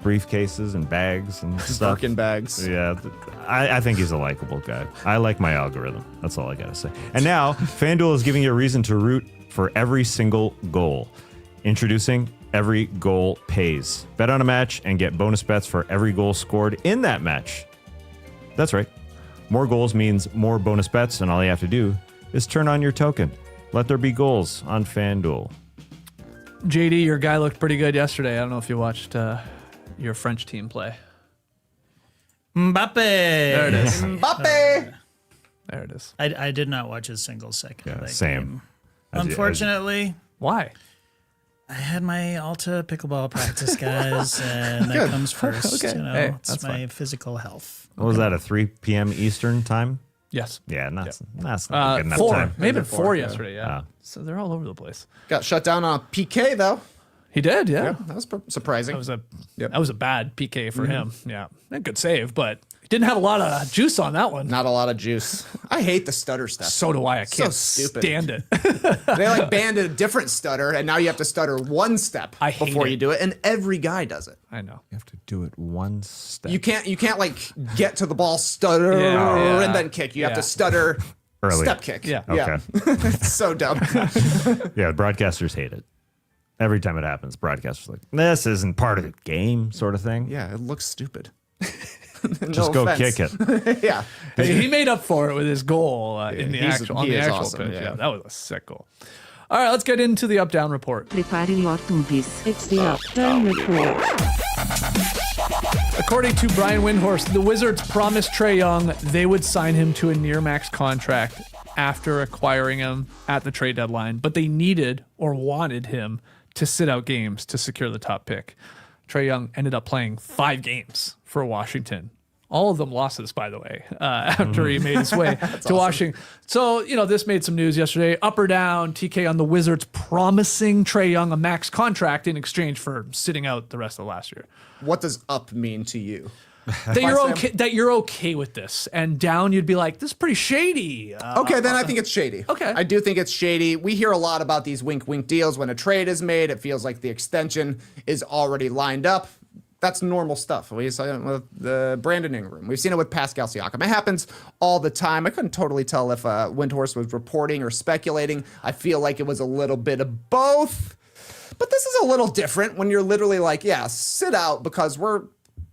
Speaker 2: briefcases and bags and stuff.
Speaker 3: Birkin bags.
Speaker 2: Yeah, I think he's a likable guy. I like my algorithm. That's all I got to say. And now, FanDuel is giving you a reason to root for every single goal. Introducing Every Goal Pays. Bet on a match and get bonus bets for every goal scored in that match. That's right. More goals means more bonus bets, and all you have to do is turn on your token. Let there be goals on FanDuel.
Speaker 1: JD, your guy looked pretty good yesterday. I don't know if you watched your French team play.
Speaker 4: Mbappe.
Speaker 1: There it is.
Speaker 3: Mbappe.
Speaker 1: There it is.
Speaker 4: I did not watch a single second of that
Speaker 2: same.
Speaker 4: game.
Speaker 2: As you-
Speaker 4: Unfortunately,
Speaker 1: Why?
Speaker 4: I had my Alta pickleball practice, guys, and that comes first.
Speaker 1: Okay.
Speaker 4: You know,
Speaker 1: Hey,
Speaker 4: it's
Speaker 1: that's
Speaker 4: my
Speaker 1: fine.
Speaker 4: physical health.
Speaker 2: What was that, a 3 p.m. Eastern time?
Speaker 1: Yes.
Speaker 2: Yeah, that's not good enough
Speaker 1: 4.
Speaker 2: time.
Speaker 1: Maybe
Speaker 3: Maybe
Speaker 1: 4
Speaker 3: 4,
Speaker 1: yesterday, yeah.
Speaker 2: Oh.
Speaker 1: So they're all over the place.
Speaker 3: Got shut down on a PK though.
Speaker 1: He did, yeah.
Speaker 3: That was surprising.
Speaker 1: That was a bad PK for him. Yeah. A good save, but he didn't have a lot of juice on that one.
Speaker 3: Not a lot of juice. I hate the stutter stuff.
Speaker 1: So do I. I can't
Speaker 3: stupid.
Speaker 1: stand it.
Speaker 3: They like banned a different stutter, and now you have to stutter one step
Speaker 1: I hate
Speaker 3: before
Speaker 1: it.
Speaker 3: you do it, and every guy does it.
Speaker 1: I know.
Speaker 2: You have to do it one step.
Speaker 3: You can't like get to the ball, stutter,
Speaker 1: Yeah.
Speaker 3: and then kick. You have
Speaker 1: Yeah.
Speaker 3: to stutter,
Speaker 2: Early.
Speaker 3: step kick.
Speaker 1: Yeah.
Speaker 2: Okay.
Speaker 3: It's so dumb.
Speaker 2: Yeah, broadcasters hate it. Every time it happens, broadcasters are like, this isn't part of the game, sort of thing.
Speaker 3: Yeah, it looks stupid.
Speaker 2: Just go kick it.
Speaker 3: Yeah.
Speaker 1: He made up for it with his goal in the
Speaker 3: he's-
Speaker 1: actual, on
Speaker 3: he
Speaker 1: the
Speaker 3: is
Speaker 1: actual
Speaker 3: awesome,
Speaker 1: pitch.
Speaker 3: yeah.
Speaker 1: Yeah, that was a sick goal. All right, let's get into the up-down report.
Speaker 5: Prepare your tuntis. It's the Upturn Report.
Speaker 1: According to Brian Windhorst, the Wizards promised Trae Young they would sign him to a near-max contract after acquiring him at the trade deadline, but they needed or wanted him to sit out games to secure the top pick. Trae Young ended up playing 5 games for Washington. All of them losses, by the way, after he made his way to Washington. So, this made some news yesterday. Up or down, TK on the Wizards promising Trae Young a max contract in exchange for sitting out the rest of last year.
Speaker 3: What does up mean to you?
Speaker 1: That you're okay with this, and down you'd be like, this is pretty shady.
Speaker 3: Okay, then I think it's shady.
Speaker 1: Okay.
Speaker 3: I do think it's shady. We hear a lot about these wink deals. When a trade is made, it feels like the extension is already lined up. That's normal stuff. We saw it with the Brandon Ingram. We've seen it with Pascal Siakam. It happens all the time. I couldn't totally tell if Windhorst was reporting or speculating. I feel like it was a little bit of both. But this is a little different when you're literally like, yeah, sit out because we're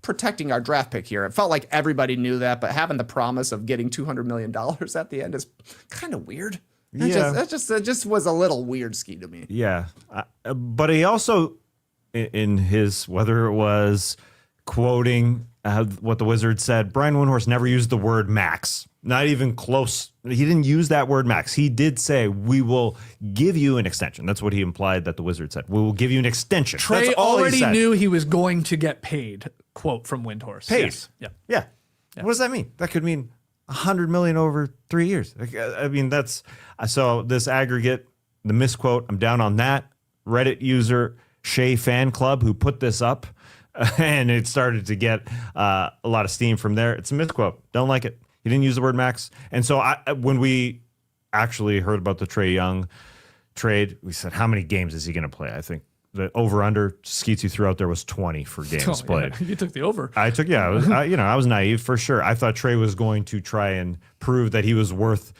Speaker 3: protecting our draft pick here. It felt like everybody knew that, but having the promise of getting $200 million at the end is kind of weird. It just was a little weird ski to me.
Speaker 2: Yeah. But he also, in his, whether it was quoting what the Wizards said, Brian Windhorst never used the word max. Not even close. He didn't use that word max. He did say, we will give you an extension. That's what he implied that the Wizards said. We will give you an extension.
Speaker 1: Trey
Speaker 2: That's all he
Speaker 1: already
Speaker 2: said.
Speaker 1: knew he was going to get paid. Quote from Windhorst.
Speaker 2: Paid.
Speaker 1: Yes. Yeah.
Speaker 2: Yeah. What does that mean? That could mean $100 million over 3 years. I mean, that's so this aggregate, the misquote, I'm down on that. Reddit user Shea Fan Club who put this up, and it started to get a lot of steam from there. It's a misquote. Don't like it. He didn't use the word max. And so when we actually heard about the Trae Young trade, we said, how many games is he going to play? I think the over-under Skeets you threw out there was 20 for games played.
Speaker 1: Yeah, you took the over.
Speaker 2: I was naive for sure. I thought Trae was going to try and prove that he was worth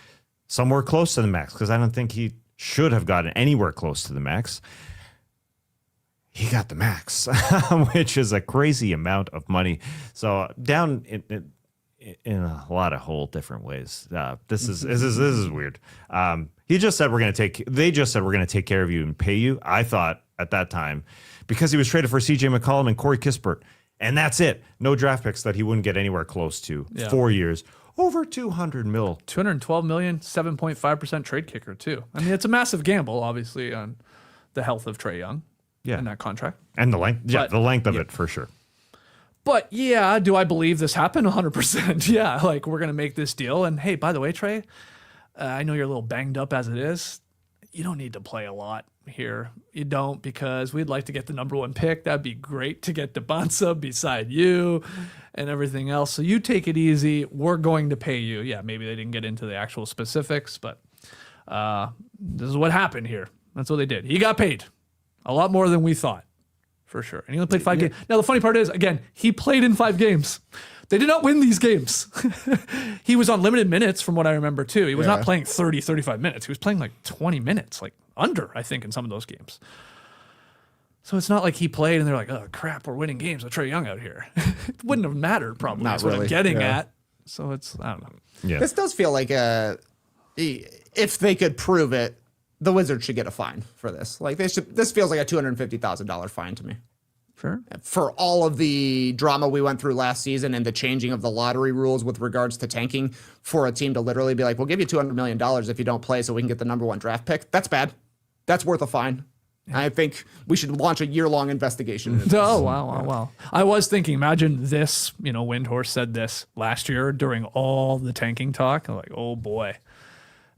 Speaker 2: somewhere close to the max because I don't think he should have gotten anywhere close to the max. He got the max, which is a crazy amount of money. So down in a lot of whole different ways. This is weird. He just said they just said we're going to take care of you and pay you. I thought at that time, because he was traded for CJ McCollum and Corey Kispert, and that's it. No draft picks that he wouldn't get anywhere close to.
Speaker 1: Yeah.
Speaker 2: 4 years, over $200 million.
Speaker 1: $212 million, 7.5% trade kicker too. I mean, it's a massive gamble, obviously, on the health of Trae Young.
Speaker 2: Yeah.
Speaker 1: In that contract.
Speaker 2: And the length,
Speaker 1: But-
Speaker 2: the length of it for sure.
Speaker 1: But yeah, do I believe this happened? 100%. Yeah, like we're going to make this deal. And hey, by the way, Trae, I know you're a little banged up as it is. You don't need to play a lot here. You don't, because we'd like to get the number 1 pick. That'd be great to get Dybantsa beside you and everything else. So you take it easy. We're going to pay you. Yeah, maybe they didn't get into the actual specifics, but this is what happened here. That's what they did. He got paid a lot more than we thought for sure. And he only played 5 games. Now, the funny part is, again, he played in 5 games. They did not win these games. He was on limited minutes from what I remember, too. He was not playing 30, 35 minutes. He was playing like 20 minutes, like under, I think, in some of those games. So it's not like he played and they're like, oh, crap, we're winning games with Trae Young out here. It wouldn't have mattered, probably. That's what I'm getting at. So it's, I don't know.
Speaker 2: Yeah.
Speaker 3: This does feel like if they could prove it, the Wizards should get a fine for this. Like this feels like a $250,000 fine to me.
Speaker 1: Sure.
Speaker 3: For all of the drama we went through last season and the changing of the lottery rules with regards to tanking, for a team to literally be like, we'll give you $200 million if you don't play so we can get the number 1 draft pick. That's bad. That's worth a fine. I think we should launch a year-long investigation.
Speaker 1: Oh, wow. I was thinking, imagine this, Windhorse said this last year during all the tanking talk. I'm like, oh boy,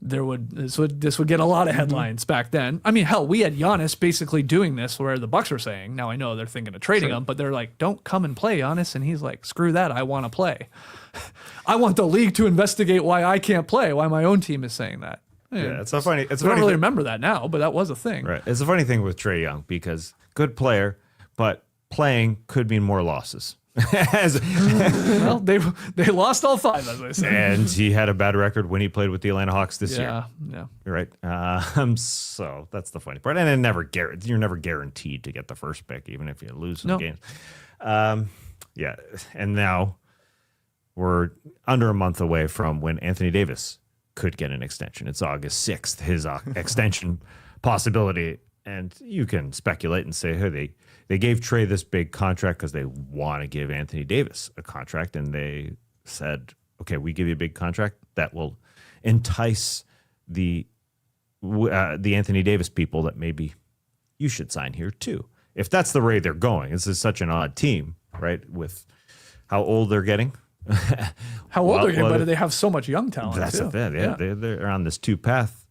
Speaker 1: this would get a lot of headlines back then. I mean, hell, we had Giannis basically doing this where the Bucks are saying, now I know they're thinking of trading him, but they're like, don't come and play, Giannis. And he's like, screw that. I want to play. I want the league to investigate why I can't play, why my own team is saying that.
Speaker 2: Yeah, it's so funny.
Speaker 1: I don't really remember that now, but that was a thing.
Speaker 2: Right. It's a funny thing with Trae Young because good player, but playing could mean more losses.
Speaker 1: Well, they lost all 5, as I said.
Speaker 2: And he had a bad record when he played with the Atlanta Hawks this year.
Speaker 1: Yeah.
Speaker 2: Right. So that's the funny part. And you're never guaranteed to get the first pick, even if you lose some games. Yeah. And now we're under a month away from when Anthony Davis could get an extension. It's August 6th, his extension possibility. And you can speculate and say, hey, they gave Trae this big contract because they want to give Anthony Davis a contract. And they said, okay, we give you a big contract that will entice the Anthony Davis people that maybe you should sign here too. If that's the way they're going, this is such an odd team, right? With how old they're getting.
Speaker 1: How old are you? But they have so much young talent.
Speaker 2: That's the thing. Yeah. They're on this 2 path.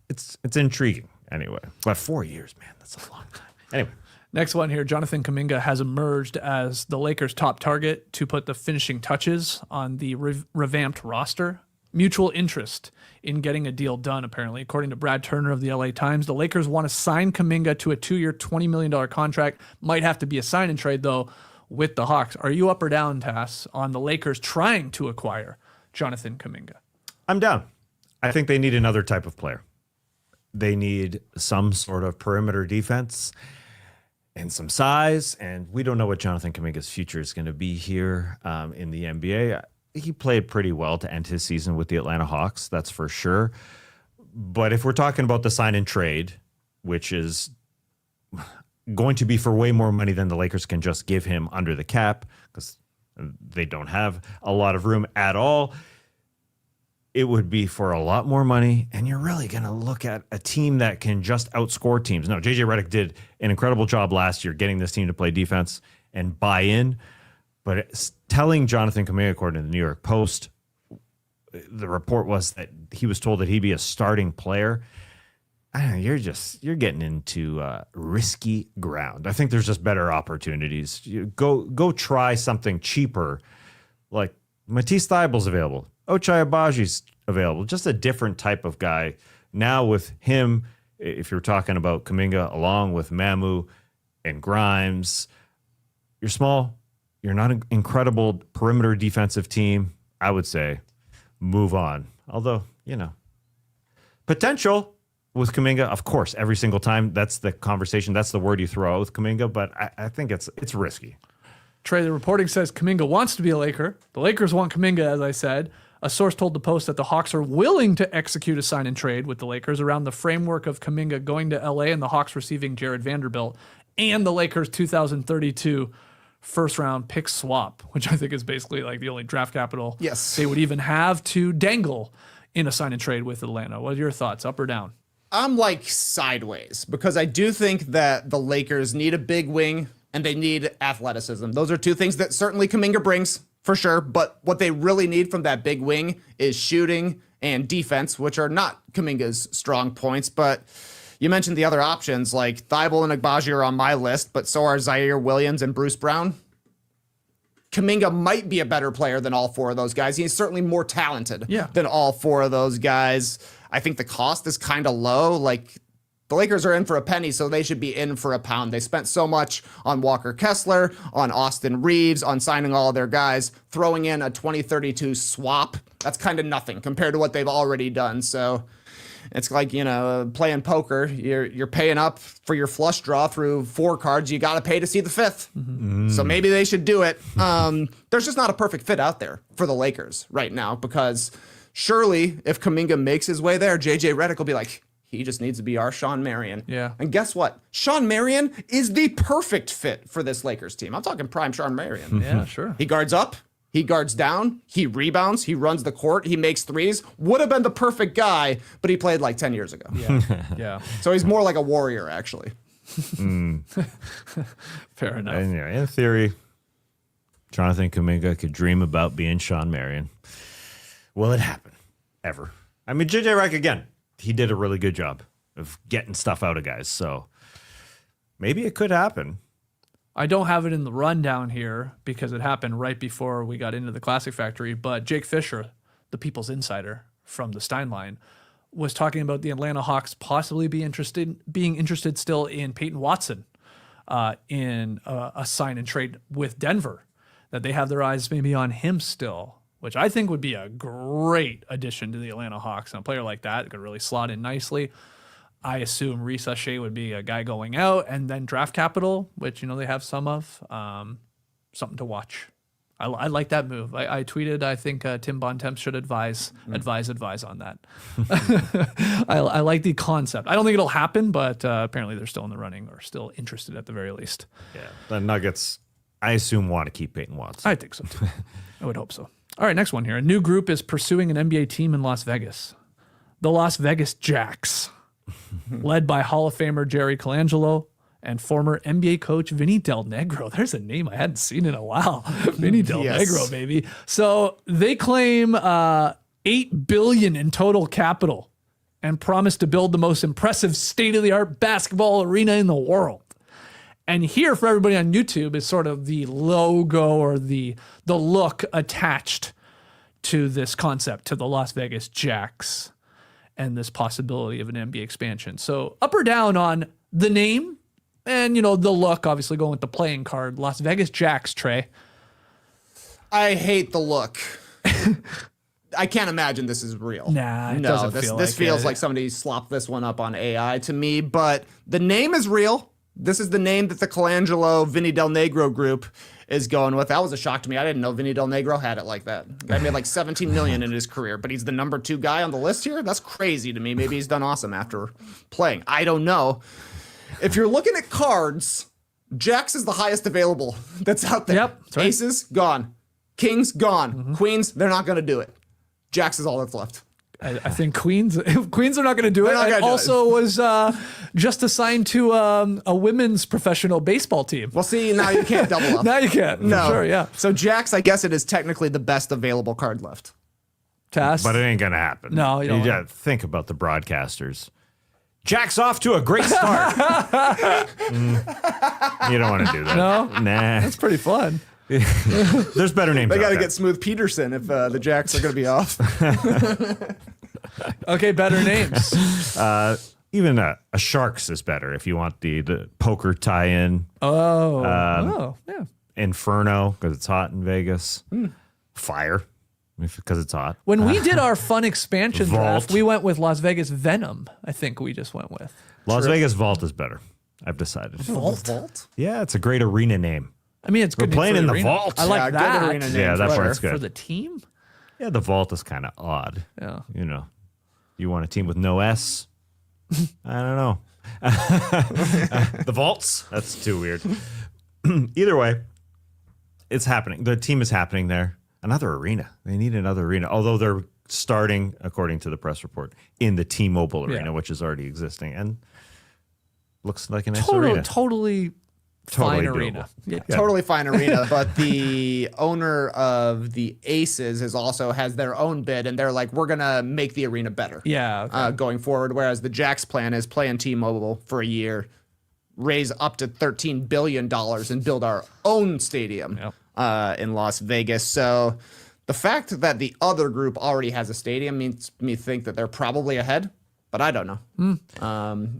Speaker 2: It's intriguing anyway. But 4 years, man, that's a long time. Anyway.
Speaker 1: Next one here, Jonathan Kuminga has emerged as the Lakers' top target to put the finishing touches on the revamped roster. Mutual interest in getting a deal done, apparently. According to Brad Turner of the LA Times, the Lakers want to sign Kuminga to a 2-year, $20 million contract. Might have to be a sign and trade, though, with the Hawks. Are you up or down, Tass, on the Lakers trying to acquire Jonathan Kuminga?
Speaker 2: I'm down. I think they need another type of player. They need some sort of perimeter defense and some size, and we don't know what Jonathan Kuminga's future is going to be here in the NBA. He played pretty well to end his season with the Atlanta Hawks, that's for sure. But if we're talking about the sign and trade, which is going to be for way more money than the Lakers can just give him under the cap, because they don't have a lot of room at all, it would be for a lot more money, and you're really going to look at a team that can just outscore teams. No, JJ Redick did an incredible job last year getting this team to play defense and buy in, but telling Jonathan Kuminga, according to the New York Post, the report was that he was told that he'd be a starting player. I don't know, you're getting into risky ground. I think there's just better opportunities. Go try something cheaper, like Matisse Thybulle's available. Ochai Abaji's available. Just a different type of guy. Now with him, if you're talking about Kuminga along with Mamu and Grimes, you're small. You're not an incredible perimeter defensive team. I would say move on. Although, potential with Kuminga, of course, every single time. That's the conversation. That's the word you throw out with Kuminga. But I think it's risky.
Speaker 1: Trey, the reporting says Kuminga wants to be a Laker. The Lakers want Kuminga, as I said. A source told the Post that the Hawks are willing to execute a sign and trade with the Lakers around the framework of Kuminga going to LA and the Hawks receiving Jared Vanderbilt and the Lakers' 2032 first-round pick swap, which I think is basically like the only draft capital they would even have to dangle in a sign and trade with Atlanta. What are your thoughts, up or down?
Speaker 3: I'm like sideways, because I do think that the Lakers need a big wing and they need athleticism. Those are two things that certainly Kuminga brings, for sure. But what they really need from that big wing is shooting and defense, which are not Kuminga's strong points. But you mentioned the other options, like Thybulle and Agbaji are on my list, but so are Zaire Williams and Bruce Brown. Kuminga might be a better player than all 4 of those guys. He's certainly more talented than all 4 of those guys. I think the cost is kind of low. Like, The Lakers are in for a penny, so they should be in for a pound. They spent so much on Walker Kessler, on Austin Reeves, on signing all of their guys, throwing in a 2032 swap. That's kind of nothing compared to what they've already done. So it's like, playing poker. You're paying up for your flush draw through 4 cards. You got to pay to see the 5th. Mm-hmm. So maybe they should do it. There's just not a perfect fit out there for the Lakers right now, because surely if Kuminga makes his way there, JJ Redick will be like, he just needs to be our Sean Marion.
Speaker 1: Yeah.
Speaker 3: And guess what? Sean Marion is the perfect fit for this Lakers team. I'm talking prime Sean Marion.
Speaker 1: Yeah, sure.
Speaker 3: He guards up. He guards down. He rebounds. He runs the court. He makes threes. Would have been the perfect guy, but he played like 10 years ago.
Speaker 1: Yeah. Yeah.
Speaker 3: So he's more like a warrior, actually.
Speaker 1: Fair enough.
Speaker 2: And in theory, Jonathan Kuminga could dream about being Sean Marion. Will it happen? Ever? I mean, JJ Redick, again, he did a really good job of getting stuff out of guys. So maybe it could happen.
Speaker 1: I don't have it in the rundown here because it happened right before we got into the Classic Factory, but Jake Fisher, the People's Insider from the Steinline, was talking about the Atlanta Hawks possibly being interested still in Peyton Watson in a sign and trade with Denver, that they have their eyes maybe on him still, which I think would be a great addition to the Atlanta Hawks. And a player like that could really slot in nicely. I assume Reese Shea would be a guy going out, and then draft capital, which, they have some of, something to watch. I like that move. I tweeted, I think Tim Bontemps should advise on that. I like the concept. I don't think it'll happen, but apparently they're still in the running, or still interested at the very least.
Speaker 2: Yeah. The Nuggets, I assume, want to keep Peyton Watson.
Speaker 1: I think so too. I would hope so. All right, next one here. A new group is pursuing an NBA team in Las Vegas. The Las Vegas Jacks, led by Hall of Famer Jerry Colangelo and former NBA coach Vinny Del Negro. There's a name I hadn't seen in a while. Vinny Del Negro, baby. So they claim $8 billion in total capital and promise to build the most impressive state-of-the-art basketball arena in the world. And here for everybody on YouTube is sort of the logo or the look attached to this concept, to the Las Vegas Jacks and this possibility of an NBA expansion. So up or down on the name and, the look, obviously going with the playing card, Las Vegas Jacks, Trey.
Speaker 3: I hate the look. I can't imagine this is real.
Speaker 1: Nah, it doesn't feel
Speaker 3: this
Speaker 1: like
Speaker 3: feels
Speaker 1: it.
Speaker 3: like somebody slopped this one up on AI to me, but the name is real. This is the name that the Colangelo Vinny Del Negro group is going with. That was a shock to me. I didn't know Vinny Del Negro had it like that. Guy made like $17 million in his career, but he's the number 2 guy on the list here. That's crazy to me. Maybe he's done awesome after playing. I don't know. If you're looking at cards, Jacks is the highest available that's out there.
Speaker 1: Yep, that's right.
Speaker 3: Aces, gone. Kings, gone. Queens, they're not going to do it. Jacks is all that's left.
Speaker 1: I think Queens are not going to do it.
Speaker 3: not gonna
Speaker 1: And
Speaker 3: do
Speaker 1: also was just assigned to a women's professional baseball team.
Speaker 3: Well, see, now you can't double up.
Speaker 1: Now you can.
Speaker 3: No.
Speaker 1: Sure, yeah.
Speaker 3: So Jacks, I guess it is technically the best available card left.
Speaker 1: Task.
Speaker 2: But it ain't going to happen.
Speaker 1: No, you don't
Speaker 2: got to think about the broadcasters. Jack's off to a great start. You don't want to do that.
Speaker 1: No?
Speaker 2: Nah.
Speaker 1: It's pretty fun.
Speaker 2: There's better names
Speaker 3: They
Speaker 2: out
Speaker 3: got to
Speaker 2: there.
Speaker 3: get Smooth Peterson if the Jacks are going to be off.
Speaker 1: Okay, better names.
Speaker 2: Even a Sharks is better if you want the poker tie-in.
Speaker 1: Yeah.
Speaker 2: Inferno, because it's hot in Vegas. Fire, because it's hot.
Speaker 1: When we did our fun expansion
Speaker 2: Vault.
Speaker 1: draft, we went with Las Vegas Venom. I think we just went with.
Speaker 2: Las Vegas Vault is better. I've decided.
Speaker 3: Vault?
Speaker 2: Yeah, it's a great arena name.
Speaker 1: I mean, it's
Speaker 2: We're
Speaker 1: good.
Speaker 2: playing
Speaker 1: for
Speaker 2: in the
Speaker 1: arena.
Speaker 2: vault.
Speaker 1: I like
Speaker 3: Yeah, good
Speaker 1: that.
Speaker 3: arena name
Speaker 2: Yeah, that
Speaker 3: for
Speaker 2: part's
Speaker 3: sure.
Speaker 2: good.
Speaker 1: For the team.
Speaker 2: Yeah, the Vault is kind of odd.
Speaker 1: Yeah.
Speaker 2: You want a team with no S? I don't know. The Vaults? That's too weird. Either way, it's happening. The team is happening there. Another arena. They need another arena. Although they're starting, according to the press report, in the T-Mobile arena, which is already existing. And looks like a nice arena.
Speaker 1: Totally fine
Speaker 2: Totally
Speaker 1: arena.
Speaker 2: doable.
Speaker 1: Yeah.
Speaker 3: Totally fine arena, but the owner of the Aces has their own bid, and they're like, we're gonna make the arena better.
Speaker 1: Yeah. Okay.
Speaker 3: Going forward. Whereas the Jacks plan is play in T-Mobile for a year, raise up to $13 billion, and build our own stadium in Las Vegas. So the fact that the other group already has a stadium means me think that they're probably ahead. but I don't know.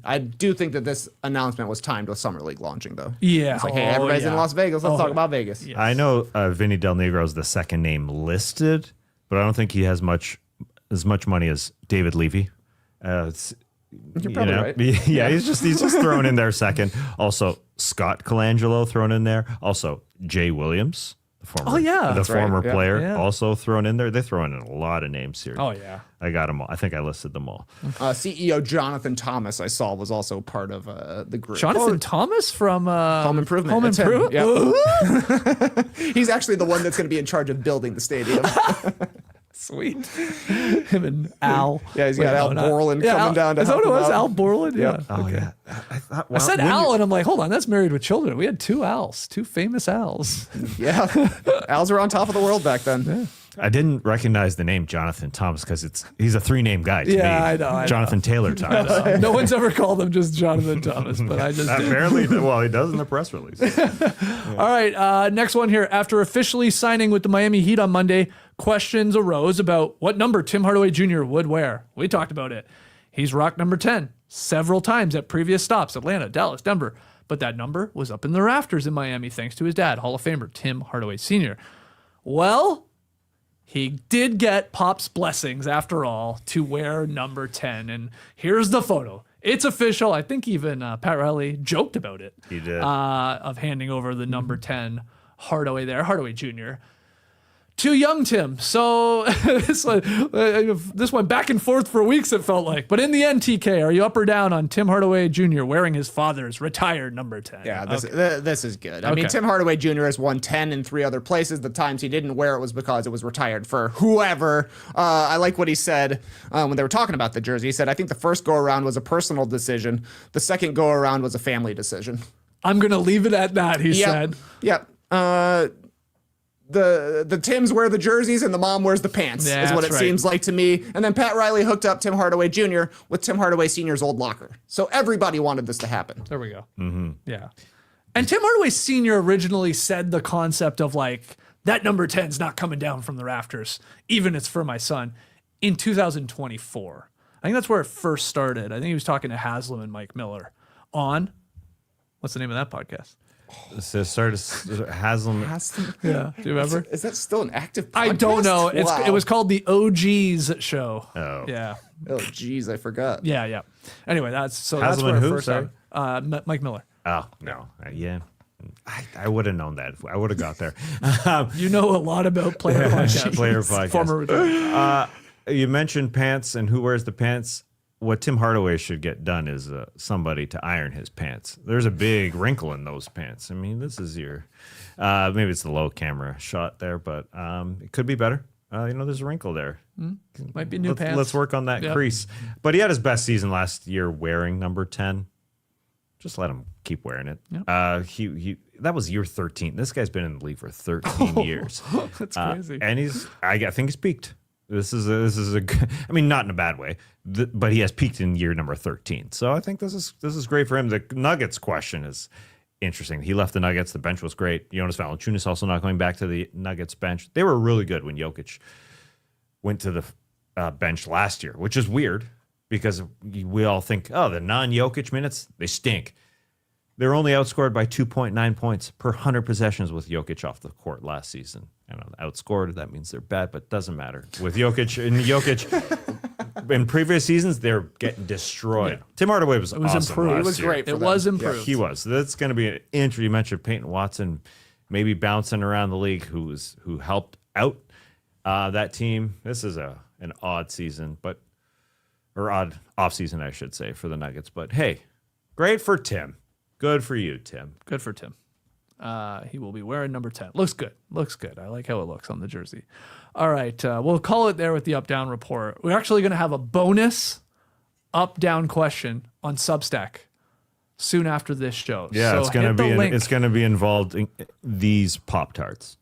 Speaker 3: I do think that this announcement was timed with Summer League launching, though.
Speaker 1: Yeah.
Speaker 3: It's like, hey, everybody's in Las Vegas. Let's talk about Vegas.
Speaker 1: Yeah.
Speaker 2: I know Vinny Del Negro is the second name listed, but I don't think he has as much money as David Levy.
Speaker 3: You're probably right.
Speaker 2: Yeah, he's just thrown in there second. Also, Scott Colangelo thrown in there. Also, Jay Williams, the former player,
Speaker 1: Yeah.
Speaker 2: also thrown in there. They're throwing in a lot of names here.
Speaker 1: Oh, yeah.
Speaker 2: I got them all. I think I listed them all.
Speaker 3: CEO Jonathan Thomas, I saw, was also part of the group.
Speaker 1: Jonathan Thomas from
Speaker 3: Home Improvement.
Speaker 1: Home
Speaker 3: That's him.
Speaker 1: Improvement?
Speaker 3: Yep. He's actually the one that's going to be in charge of building the stadium.
Speaker 1: Sweet. Him and Al.
Speaker 3: Yeah, he's got Al Borland coming down to
Speaker 1: Is that what it
Speaker 3: help
Speaker 1: was?
Speaker 3: him out.
Speaker 1: Al Borland? Yeah.
Speaker 2: Oh,
Speaker 1: Okay.
Speaker 2: yeah. I
Speaker 1: I said Al, and I'm like, hold on, that's Married with Children. We had two Als, two famous Als.
Speaker 3: Yeah. Als were on top of the world back then. Yeah.
Speaker 2: I didn't recognize the name Jonathan Thomas because he's a 3-name guy to me.
Speaker 1: I know.
Speaker 2: Jonathan Taylor Thomas.
Speaker 1: No one's ever called him just Jonathan Thomas, but I just did.
Speaker 2: Apparently, well, he does in the press release.
Speaker 1: All right, next one here. After officially signing with the Miami Heat on Monday, questions arose about what number Tim Hardaway Jr. would wear. We talked about it. He's rocked number 10 several times at previous stops, Atlanta, Dallas, Denver. But that number was up in the rafters in Miami thanks to his dad, Hall of Famer Tim Hardaway Sr. Well, he did get Pop's blessings, after all, to wear number 10. And here's the photo. It's official. I think even Pat Riley joked about it.
Speaker 2: He did.
Speaker 1: Of handing over the number 10 Hardaway there, Hardaway Jr. to young Tim. So this went back and forth for weeks, it felt like. But in the end, TK, are you up or down on Tim Hardaway Jr. wearing his father's retired number 10?
Speaker 3: Yeah, this is good. I mean, Tim Hardaway Jr. has won 10 in 3 other places. The times he didn't wear it was because it was retired for whoever. I like what he said when they were talking about the jersey. He said, I think the first go-around was a personal decision. The second go-around was a family decision.
Speaker 1: I'm going to leave it at that, he said.
Speaker 3: Yep. The Tims wear the jerseys and the mom wears the pants, is what it seems like to me. And then Pat Riley hooked up Tim Hardaway Jr. with Tim Hardaway Sr.'s old locker. So everybody wanted this to happen.
Speaker 1: There we go. Mm-hmm. Yeah. And Tim Hardaway Sr. originally said the concept of like, that number 10's not coming down from the rafters, even it's for my son, in 2024. I think that's where it first started. I think he was talking to Haslam and Mike Miller on, what's the name of that podcast?
Speaker 2: So started Haslam.
Speaker 1: Yeah, do you remember?
Speaker 3: Is that still an active podcast?
Speaker 1: I don't know.
Speaker 3: Wow.
Speaker 1: It was called the OGs show.
Speaker 2: Oh.
Speaker 1: Yeah.
Speaker 3: Oh, geez, I forgot.
Speaker 1: Yeah. Anyway, that's where
Speaker 2: Haslam
Speaker 1: it
Speaker 2: who,
Speaker 1: first
Speaker 2: sorry?
Speaker 1: started. Mike Miller.
Speaker 2: Oh, no. Yeah. I would have known that. I would have got there.
Speaker 1: You know a lot about player podcasts.
Speaker 2: Player podcast.
Speaker 1: Former
Speaker 2: You mentioned pants and who wears the pants. What Tim Hardaway should get done is somebody to iron his pants. There's a big wrinkle in those pants. I mean, this is your, maybe it's the low camera shot there, but it could be better. There's a wrinkle there.
Speaker 1: Might be new pants.
Speaker 2: Let's work on that crease. But he had his best season last year wearing number 10. Just let him keep wearing it. Yep. He that was year 13. This guy's been in the league for 13 years.
Speaker 1: That's crazy.
Speaker 2: And I think he's peaked. This is a I mean, not in a bad way, but he has peaked in year number 13. So I think this is great for him. The Nuggets question is interesting. He left the Nuggets. The bench was great. Jonas Valanciunas also not going back to the Nuggets bench. They were really good when Jokic went to the bench last year, which is weird because we all think, oh, the non-Jokic minutes, they stink. They're only outscored by 2.9 points per 100 possessions with Jokic off the court last season. I don't know, outscored, that means they're bad, but it doesn't matter. With Jokic, in previous seasons, they're getting destroyed. Yeah. Tim Hardaway was awesome
Speaker 1: improved.
Speaker 3: It was great.
Speaker 1: It was improved.
Speaker 2: Yeah, he was. That's going to be an injury. You mentioned Peyton Watson, maybe bouncing around the league, who helped out that team. This is an odd season, or odd off season, I should say, for the Nuggets. But hey, great for Tim. Good for you, Tim.
Speaker 1: Good for Tim. He will be wearing number 10. Looks good. I like how it looks on the jersey. All right. We'll call it there with the up-down report. We're actually going to have a bonus up-down question on Substack soon after this show.
Speaker 2: Yeah,
Speaker 1: so
Speaker 2: it's going to be involved in these Pop-Tarts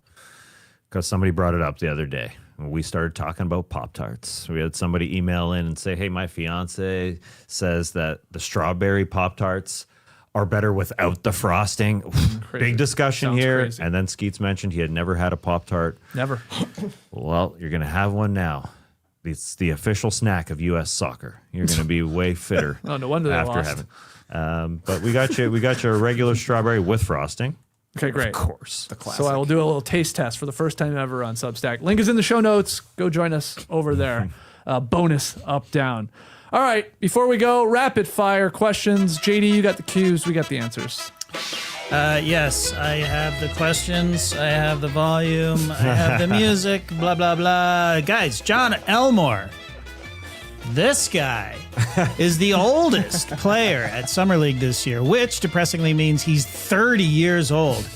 Speaker 2: because somebody brought it up the other day. We started talking about Pop-Tarts. We had somebody email in and say, hey, my fiance says that the strawberry Pop-Tarts are better without the frosting. Big discussion
Speaker 1: Sounds
Speaker 2: here.
Speaker 1: crazy.
Speaker 2: And then Skeets mentioned he had never had a Pop-Tart.
Speaker 1: Never.
Speaker 2: Well, you're going to have one now. It's the official snack of U.S. soccer. You're going to be way fitter.
Speaker 1: Oh, no wonder they
Speaker 2: after
Speaker 1: lost.
Speaker 2: having. But we got you. We got your regular strawberry with frosting.
Speaker 1: Okay, great.
Speaker 2: Of course.
Speaker 1: So I will do a little taste test for the first time ever on Substack. Link is in the show notes. Go join us over there. Bonus up, down. All right, before we go, rapid fire questions. JD, you got the cues. We got the answers.
Speaker 4: Yes, I have the questions. I have the volume. I have the music. Blah, blah, blah. Guys, John Elmore. This guy is the oldest player at Summer League this year, which depressingly means he's 30 years old.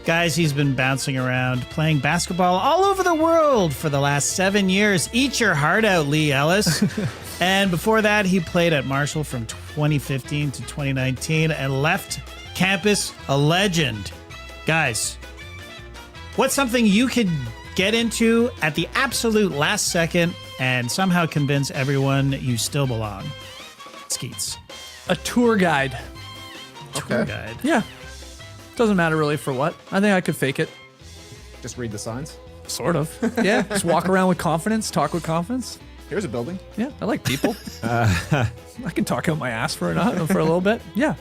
Speaker 4: Guys, he's been bouncing around, playing basketball all over the world for the last 7 years. Eat your heart out, Lee Ellis. And before that, he played at Marshall from 2015 to 2019 and left campus a legend. Guys, what's something you could get into at the absolute last second and somehow convince everyone you still belong? Skeets.
Speaker 1: A tour guide.
Speaker 4: Tour guide.
Speaker 1: Yeah. Doesn't matter really for what. I think I could fake it.
Speaker 3: Just read the signs.
Speaker 1: Sort of. Yeah. Just walk around with confidence, talk with confidence.
Speaker 3: Here's a building.
Speaker 1: Yeah, I like people. I can talk out my ass for a little bit. Yeah.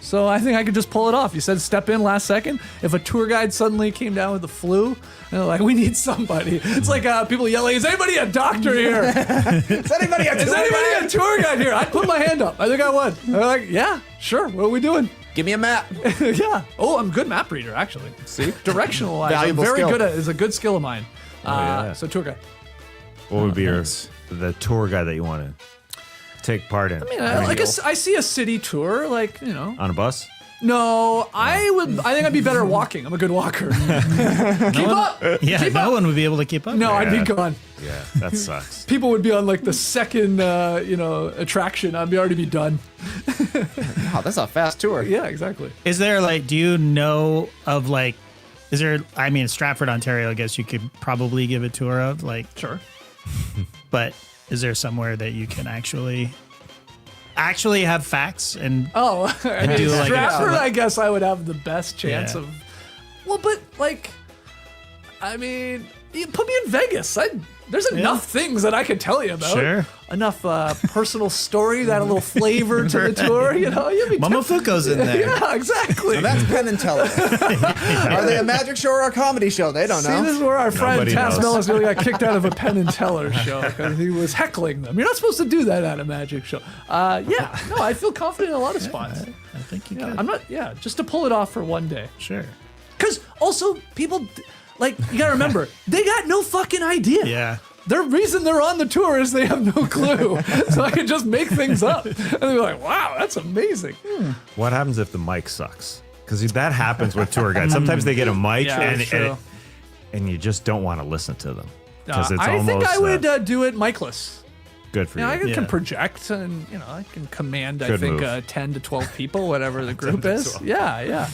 Speaker 1: So I think I could just pull it off. You said step in last second. If a tour guide suddenly came down with the flu, and they're like, we need somebody. It's like people yelling, is anybody a doctor here?
Speaker 3: Is anybody
Speaker 1: a tour guide here? I'd put my hand up. I think I would. They're like, yeah, sure. What are we doing?
Speaker 3: Give me a map.
Speaker 1: Yeah. Oh, I'm a good map reader, actually.
Speaker 3: See?
Speaker 1: Directional wise.
Speaker 3: Valuable
Speaker 1: I'm very
Speaker 3: skill.
Speaker 1: good at it. It's a good skill of mine.
Speaker 2: yeah.
Speaker 1: So tour guide.
Speaker 2: What would be the tour guide that you want to take part in?
Speaker 1: I mean, I see a city tour, like,
Speaker 2: On a bus?
Speaker 1: No, I think I'd be better walking. I'm a good walker. Keep up.
Speaker 4: Yeah,
Speaker 1: Keep
Speaker 4: no
Speaker 1: up.
Speaker 4: one would be able to keep up.
Speaker 1: No, I'd be
Speaker 2: Yeah.
Speaker 1: gone.
Speaker 2: Yeah, that sucks.
Speaker 1: People would be on like the second, attraction. I'd already be done.
Speaker 3: Wow, that's a fast tour.
Speaker 1: Yeah, exactly.
Speaker 4: Is there do you know of Stratford, Ontario, I guess you could probably give a tour of
Speaker 1: Sure.
Speaker 4: but is there somewhere that you can actually have facts and
Speaker 1: Oh, I mean,
Speaker 4: do like a-
Speaker 1: Stratford, I guess I would have the best chance
Speaker 4: Yeah.
Speaker 1: of. Well, but you put me in Vegas. There's enough things that I could tell you about.
Speaker 4: Sure.
Speaker 1: Enough personal story, that a little flavor to the tour. You'd be
Speaker 4: Momofuku's in there?
Speaker 1: Yeah, exactly.
Speaker 3: So that's Penn and Teller. Are they a magic show or a comedy show? They don't
Speaker 1: See,
Speaker 3: know.
Speaker 1: this is where our friend
Speaker 2: Nobody
Speaker 1: Tass
Speaker 2: knows.
Speaker 1: Mellis really got kicked out of a Penn and Teller show because he was heckling them. You're not supposed to do that at a magic show. No, I feel confident in a lot of spots.
Speaker 4: I think you
Speaker 1: Yeah,
Speaker 4: could.
Speaker 1: I'm not. Yeah, just to pull it off for one day.
Speaker 4: Sure.
Speaker 1: Because also people, you gotta remember, they got no fucking idea.
Speaker 4: Yeah.
Speaker 1: The reason they're on the tour is they have no clue. So I can just make things up. And they're like, wow, that's amazing.
Speaker 2: What happens if the mic sucks? Because that happens with tour guides. Sometimes they get a mic
Speaker 1: Yeah,
Speaker 2: and,
Speaker 1: that's true.
Speaker 2: and you just don't want to listen to them. Because it's
Speaker 1: I
Speaker 2: almost
Speaker 1: think I would do it micless.
Speaker 2: good for you.
Speaker 1: I can
Speaker 4: Yeah.
Speaker 1: project and, I can command, I
Speaker 2: Good
Speaker 1: think,
Speaker 2: move.
Speaker 1: 10 to 12 people, whatever the group
Speaker 2: 10 to
Speaker 1: is.
Speaker 2: 12.
Speaker 1: Yeah.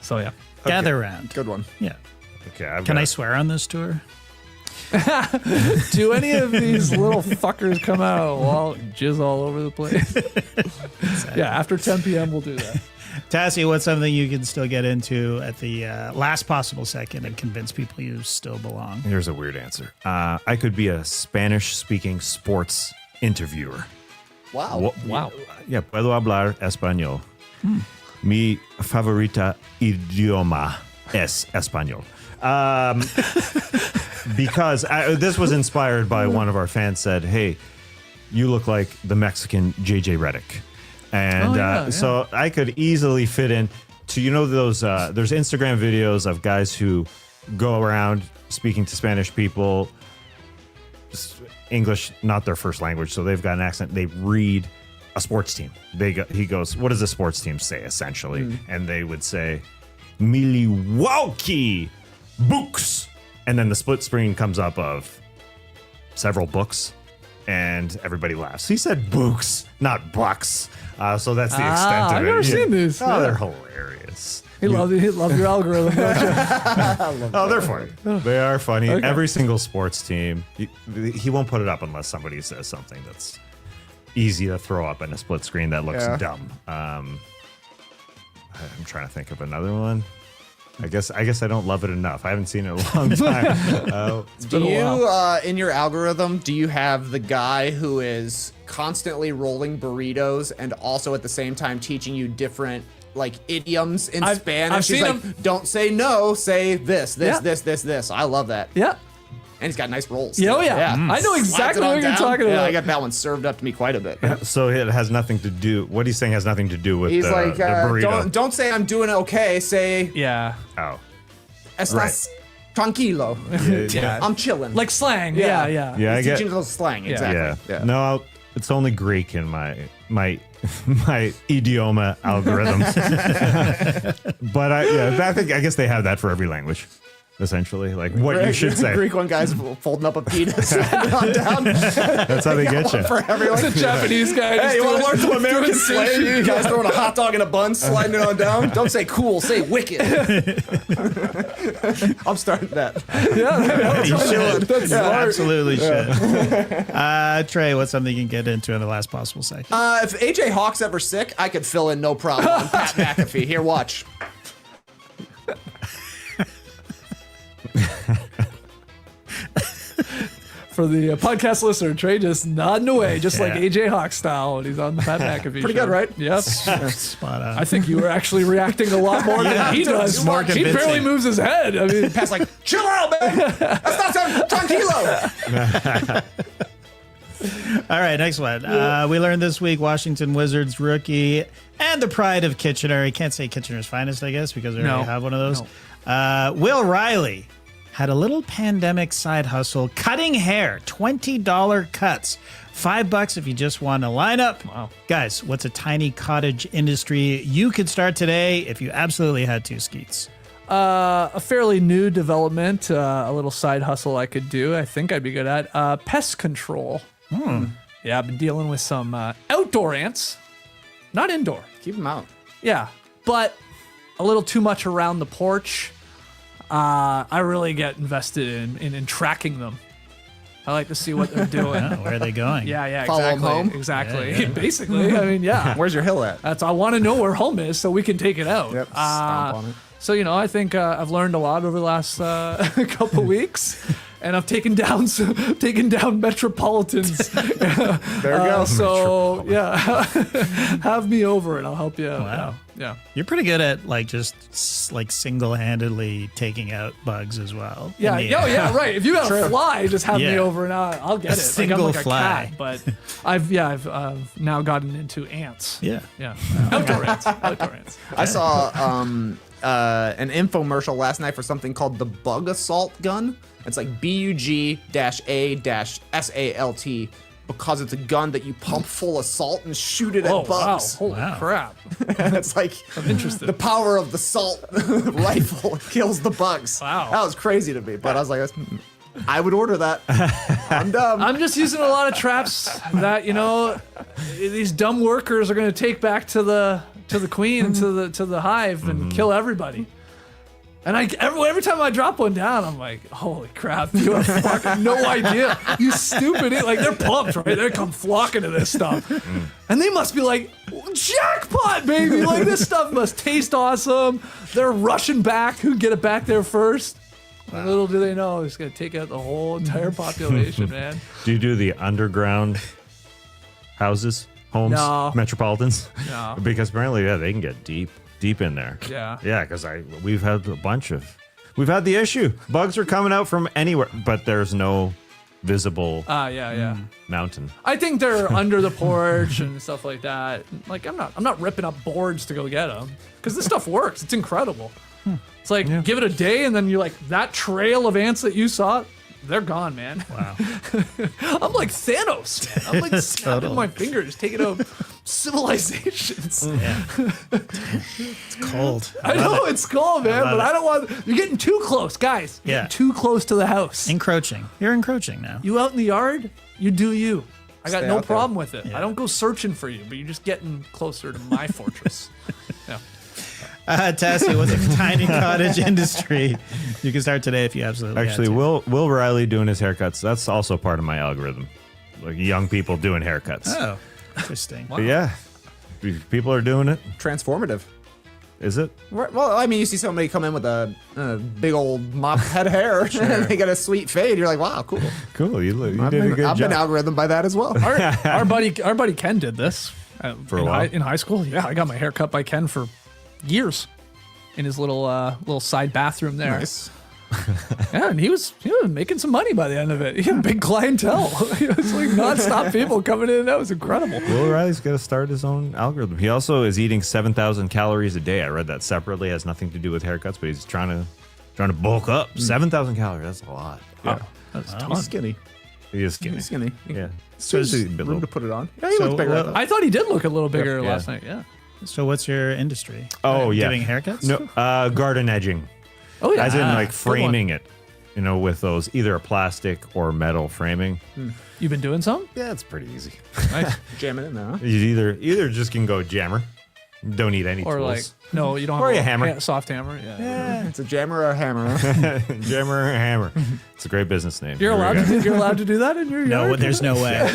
Speaker 1: So, yeah.
Speaker 4: Gather around.
Speaker 3: Good one.
Speaker 4: Yeah.
Speaker 2: Okay,
Speaker 4: Can I swear on this tour?
Speaker 1: Do any of these little fuckers come out of the wall and jizz all over the place? Yeah, after 10 p.m. we'll do that.
Speaker 4: Tassie, what's something you can still get into at the last possible second and convince people you still belong?
Speaker 2: Here's a weird answer. I could be a Spanish-speaking sports interviewer.
Speaker 3: Wow.
Speaker 1: Wow.
Speaker 2: Yeah, puedo hablar español. Mi favorita idioma es español. Because this was inspired by one of our fans said, hey, you look like the Mexican JJ Redick. And so I could easily fit in to, those, there's Instagram videos of guys who go around speaking to Spanish people, English, not their first language. So they've got an accent. They read a sports team. He goes, what does the sports team say essentially? And they would say, Milwaukee Bucks. And then the split screen comes up of several books and everybody laughs. He said books, not bucks. So that's the extent of it.
Speaker 1: I've never seen these.
Speaker 2: Oh,
Speaker 1: Yeah.
Speaker 2: they're hilarious.
Speaker 1: He loved your algorithm, don't you?
Speaker 2: Oh, they're funny. They are funny. Every single sports team, he won't put it up unless somebody says something that's easy to throw up in a split screen that looks
Speaker 3: Yeah.
Speaker 2: dumb. I'm trying to think of another one. I guess I don't love it enough. I haven't seen it in a long time.
Speaker 3: Do you, in your algorithm, do you have the guy who is constantly rolling burritos and also at the same time teaching you different like idioms in Spanish?
Speaker 1: I've
Speaker 3: He's
Speaker 1: seen
Speaker 3: like,
Speaker 1: him.
Speaker 3: don't say no, say this,
Speaker 1: Yeah.
Speaker 3: this. I love that.
Speaker 1: Yeah.
Speaker 3: And he's got nice rolls.
Speaker 1: Yeah,
Speaker 3: too.
Speaker 1: oh, yeah. I know
Speaker 3: Slides
Speaker 1: exactly
Speaker 3: it on
Speaker 1: what you're
Speaker 3: down.
Speaker 1: talking
Speaker 3: Yeah,
Speaker 1: about.
Speaker 3: I got that one served up to me quite a bit.
Speaker 2: So it has nothing to do. What he's saying has nothing to do with
Speaker 3: He's
Speaker 2: the
Speaker 3: like,
Speaker 2: burrito.
Speaker 3: don't say I'm doing okay. Say
Speaker 1: Yeah.
Speaker 2: Oh,
Speaker 3: estás tranquilo.
Speaker 1: Yeah.
Speaker 3: I'm chilling.
Speaker 1: Like slang. Yeah. Yeah.
Speaker 2: yeah. I
Speaker 3: He's
Speaker 2: get.
Speaker 3: teaching those slang.
Speaker 2: Yeah.
Speaker 3: Exactly. Yeah.
Speaker 2: No, it's only Greek in my idioma algorithms. But I guess they have that for every language, essentially. Like what you should say.
Speaker 3: Greek one guy's folding up a penis on down.
Speaker 2: That's how they get you.
Speaker 3: For everyone.
Speaker 1: It's a Japanese guy.
Speaker 3: Hey, you want to learn some American
Speaker 1: doing
Speaker 3: slang?
Speaker 1: sushi.
Speaker 3: You guys throwing a hot dog in a bun, sliding it on down? Don't say cool, say wicked. I'm starting that.
Speaker 4: You should.
Speaker 1: That's
Speaker 4: You
Speaker 1: smart.
Speaker 4: absolutely should. Trey, what's something you can get into in the last possible second?
Speaker 3: If AJ Hawk's ever sick, I could fill in no problem on Pat McAfee. Here, watch.
Speaker 1: For the podcast listener, Trey just nodding away, just like AJ Hawk style when he's on the Pat McAfee
Speaker 3: Pretty
Speaker 1: show.
Speaker 3: good, right?
Speaker 1: Yep.
Speaker 4: Spot on.
Speaker 1: I think you were actually reacting a lot more than he does.
Speaker 4: More
Speaker 1: He barely
Speaker 4: convincing.
Speaker 1: moves his head. I mean,
Speaker 3: Pat's like, chill out, man. That's not tranquilo.
Speaker 4: All right, next one. We learned this week Washington Wizards rookie and the pride of Kitchener. He can't say Kitchener's finest, I guess, because they already have one of those. Will Riley had a little pandemic side hustle, cutting hair, $20 cuts. $5 if you just want to line up.
Speaker 1: Wow.
Speaker 4: Guys, what's a tiny cottage industry you could start today if you absolutely had two skeets?
Speaker 1: a fairly new development, a little side hustle I could do. I think I'd be good at pest control. Yeah, I've been dealing with some outdoor ants, not indoor.
Speaker 3: Keep him out.
Speaker 1: Yeah, but a little too much around the porch. I really get invested in tracking them. I like to see what they're doing.
Speaker 4: Oh, where are they going?
Speaker 1: Yeah,
Speaker 3: Follow 'em
Speaker 1: exactly.
Speaker 3: home?
Speaker 1: Exactly.
Speaker 4: Yeah, yeah.
Speaker 1: Basically, I mean, yeah.
Speaker 3: Where's your hill at?
Speaker 1: I want to know where home is so we can take it out.
Speaker 3: Yep, stomp on it.
Speaker 1: So, I think I've learned a lot over the last couple weeks, and I've taken down Metropolitans.
Speaker 3: There we go.
Speaker 1: So, yeah, have me over and I'll help you out.
Speaker 4: Wow.
Speaker 1: Yeah.
Speaker 4: You're pretty good at single-handedly taking out bugs as well.
Speaker 1: Yeah, yeah, right. If you got a fly, just have me
Speaker 4: Yeah.
Speaker 1: over and I'll get
Speaker 4: A
Speaker 1: it.
Speaker 4: single
Speaker 1: I'm like
Speaker 4: fly.
Speaker 1: a cat, but I've now gotten into ants.
Speaker 4: Yeah.
Speaker 1: Yeah. Outdoor ants.
Speaker 3: I saw an infomercial last night for something called the Bug Assault Gun. It's like BUG-A-SALT because it's a gun that you pump full of salt and shoot it
Speaker 1: Oh,
Speaker 3: at bugs.
Speaker 1: wow. Holy crap.
Speaker 3: It's like
Speaker 1: interested.
Speaker 3: the power of the salt rifle kills the bugs.
Speaker 1: Wow.
Speaker 3: That was crazy to me, but I was like, I would order that. I'm dumb.
Speaker 1: I'm just using a lot of traps that, these dumb workers are going to take back to the queen and to the hive and kill everybody. And every time I drop one down, I'm like, holy crap, you have fucking no idea. You stupid idiot. Like, they're pumped, right? They come flocking to this stuff. And they must be like, jackpot, baby. Like, this stuff must taste awesome. They're rushing back. Who can get it back there first? And little do they know, it's going to take out the whole entire population, man.
Speaker 2: Do you do the underground houses, homes,
Speaker 1: No.
Speaker 2: metropolitans?
Speaker 1: No.
Speaker 2: Because apparently, they can get deep in there.
Speaker 1: Yeah.
Speaker 2: Yeah, because we've had the issue. Bugs are coming out from anywhere, but there's no visible
Speaker 1: Yeah.
Speaker 2: mountain.
Speaker 1: I think they're under the porch and stuff like that. Like, I'm not ripping up boards to go get them because this stuff works. It's incredible. It's like, give it a day and then you're like, that trail of ants that you saw, they're gone, man.
Speaker 4: Wow.
Speaker 1: I'm like Thanos, man. I'm like snapping
Speaker 4: Totally.
Speaker 1: my fingers, taking out civilizations.
Speaker 4: Yeah. It's cold.
Speaker 1: I know it's cool, man,
Speaker 4: love
Speaker 1: but
Speaker 4: it.
Speaker 1: I don't want. You're getting too close, guys. You're
Speaker 4: Yeah.
Speaker 1: getting too close to the house.
Speaker 4: Encroaching. You're encroaching now.
Speaker 1: You out in the yard, you do you. I got
Speaker 3: Stay
Speaker 1: no
Speaker 3: out there.
Speaker 1: problem with it.
Speaker 4: Yeah.
Speaker 1: I don't go searching for you, but you're just getting closer to my fortress. Yeah.
Speaker 4: Tassie, what's a tiny cottage industry you can start today if you absolutely
Speaker 2: Actually,
Speaker 4: had to?
Speaker 2: Will Riley doing his haircuts, that's also part of my algorithm. Like young people doing haircuts.
Speaker 4: Oh, interesting.
Speaker 2: But yeah, people are doing it.
Speaker 3: Transformative.
Speaker 2: Is it?
Speaker 3: Right, well, I mean, you see somebody come in with a big old mop head of hair, and they got a sweet fade. You're like, wow, cool.
Speaker 2: Cool. You did a
Speaker 3: I've
Speaker 2: good job.
Speaker 3: been algorithmed by that as well.
Speaker 1: Our buddy Ken did this
Speaker 2: For a while?
Speaker 1: in high school. Yeah, I got my hair cut by Ken for years in his little side bathroom there.
Speaker 3: Nice.
Speaker 1: Yeah, and he was making some money by the end of it. He had a big clientele. It was like nonstop people coming in. That was incredible.
Speaker 2: Will O'Reilly's got to start his own algorithm. He also is eating 7,000 calories a day. I read that separately. It has nothing to do with haircuts, but he's trying to bulk up. 7,000 calories. That's a lot.
Speaker 1: Yeah, that's a ton.
Speaker 3: He's skinny.
Speaker 2: He is skinny.
Speaker 3: He's skinny.
Speaker 2: Yeah.
Speaker 3: So
Speaker 2: He's a
Speaker 3: there's
Speaker 2: bit
Speaker 3: room
Speaker 2: low.
Speaker 3: to put it on. Yeah, he
Speaker 4: So
Speaker 3: looks bigger.
Speaker 4: what-
Speaker 1: I thought he did look a little bigger
Speaker 2: Yeah.
Speaker 1: last night. Yeah.
Speaker 4: So what's your industry?
Speaker 2: Oh, yeah.
Speaker 4: Doing haircuts?
Speaker 2: No, garden edging.
Speaker 1: Oh yeah.
Speaker 2: As in, like,
Speaker 1: Good one.
Speaker 2: framing it, with those either a plastic or metal framing.
Speaker 1: You've been doing some?
Speaker 2: Yeah, it's pretty easy.
Speaker 1: Nice.
Speaker 3: Jam it in there, huh?
Speaker 2: You either just can go jammer, don't need any
Speaker 1: Or
Speaker 2: tools.
Speaker 1: like no, you don't
Speaker 2: Or
Speaker 1: have
Speaker 2: a hammer.
Speaker 1: soft hammer. Yeah.
Speaker 3: It's a jammer or a hammer. Huh?
Speaker 2: Jammer or hammer. It's a great business name.
Speaker 1: You're
Speaker 2: Here we
Speaker 1: allowed
Speaker 2: go.
Speaker 1: you're allowed to do that in your
Speaker 4: No,
Speaker 1: yard?
Speaker 4: there's no way.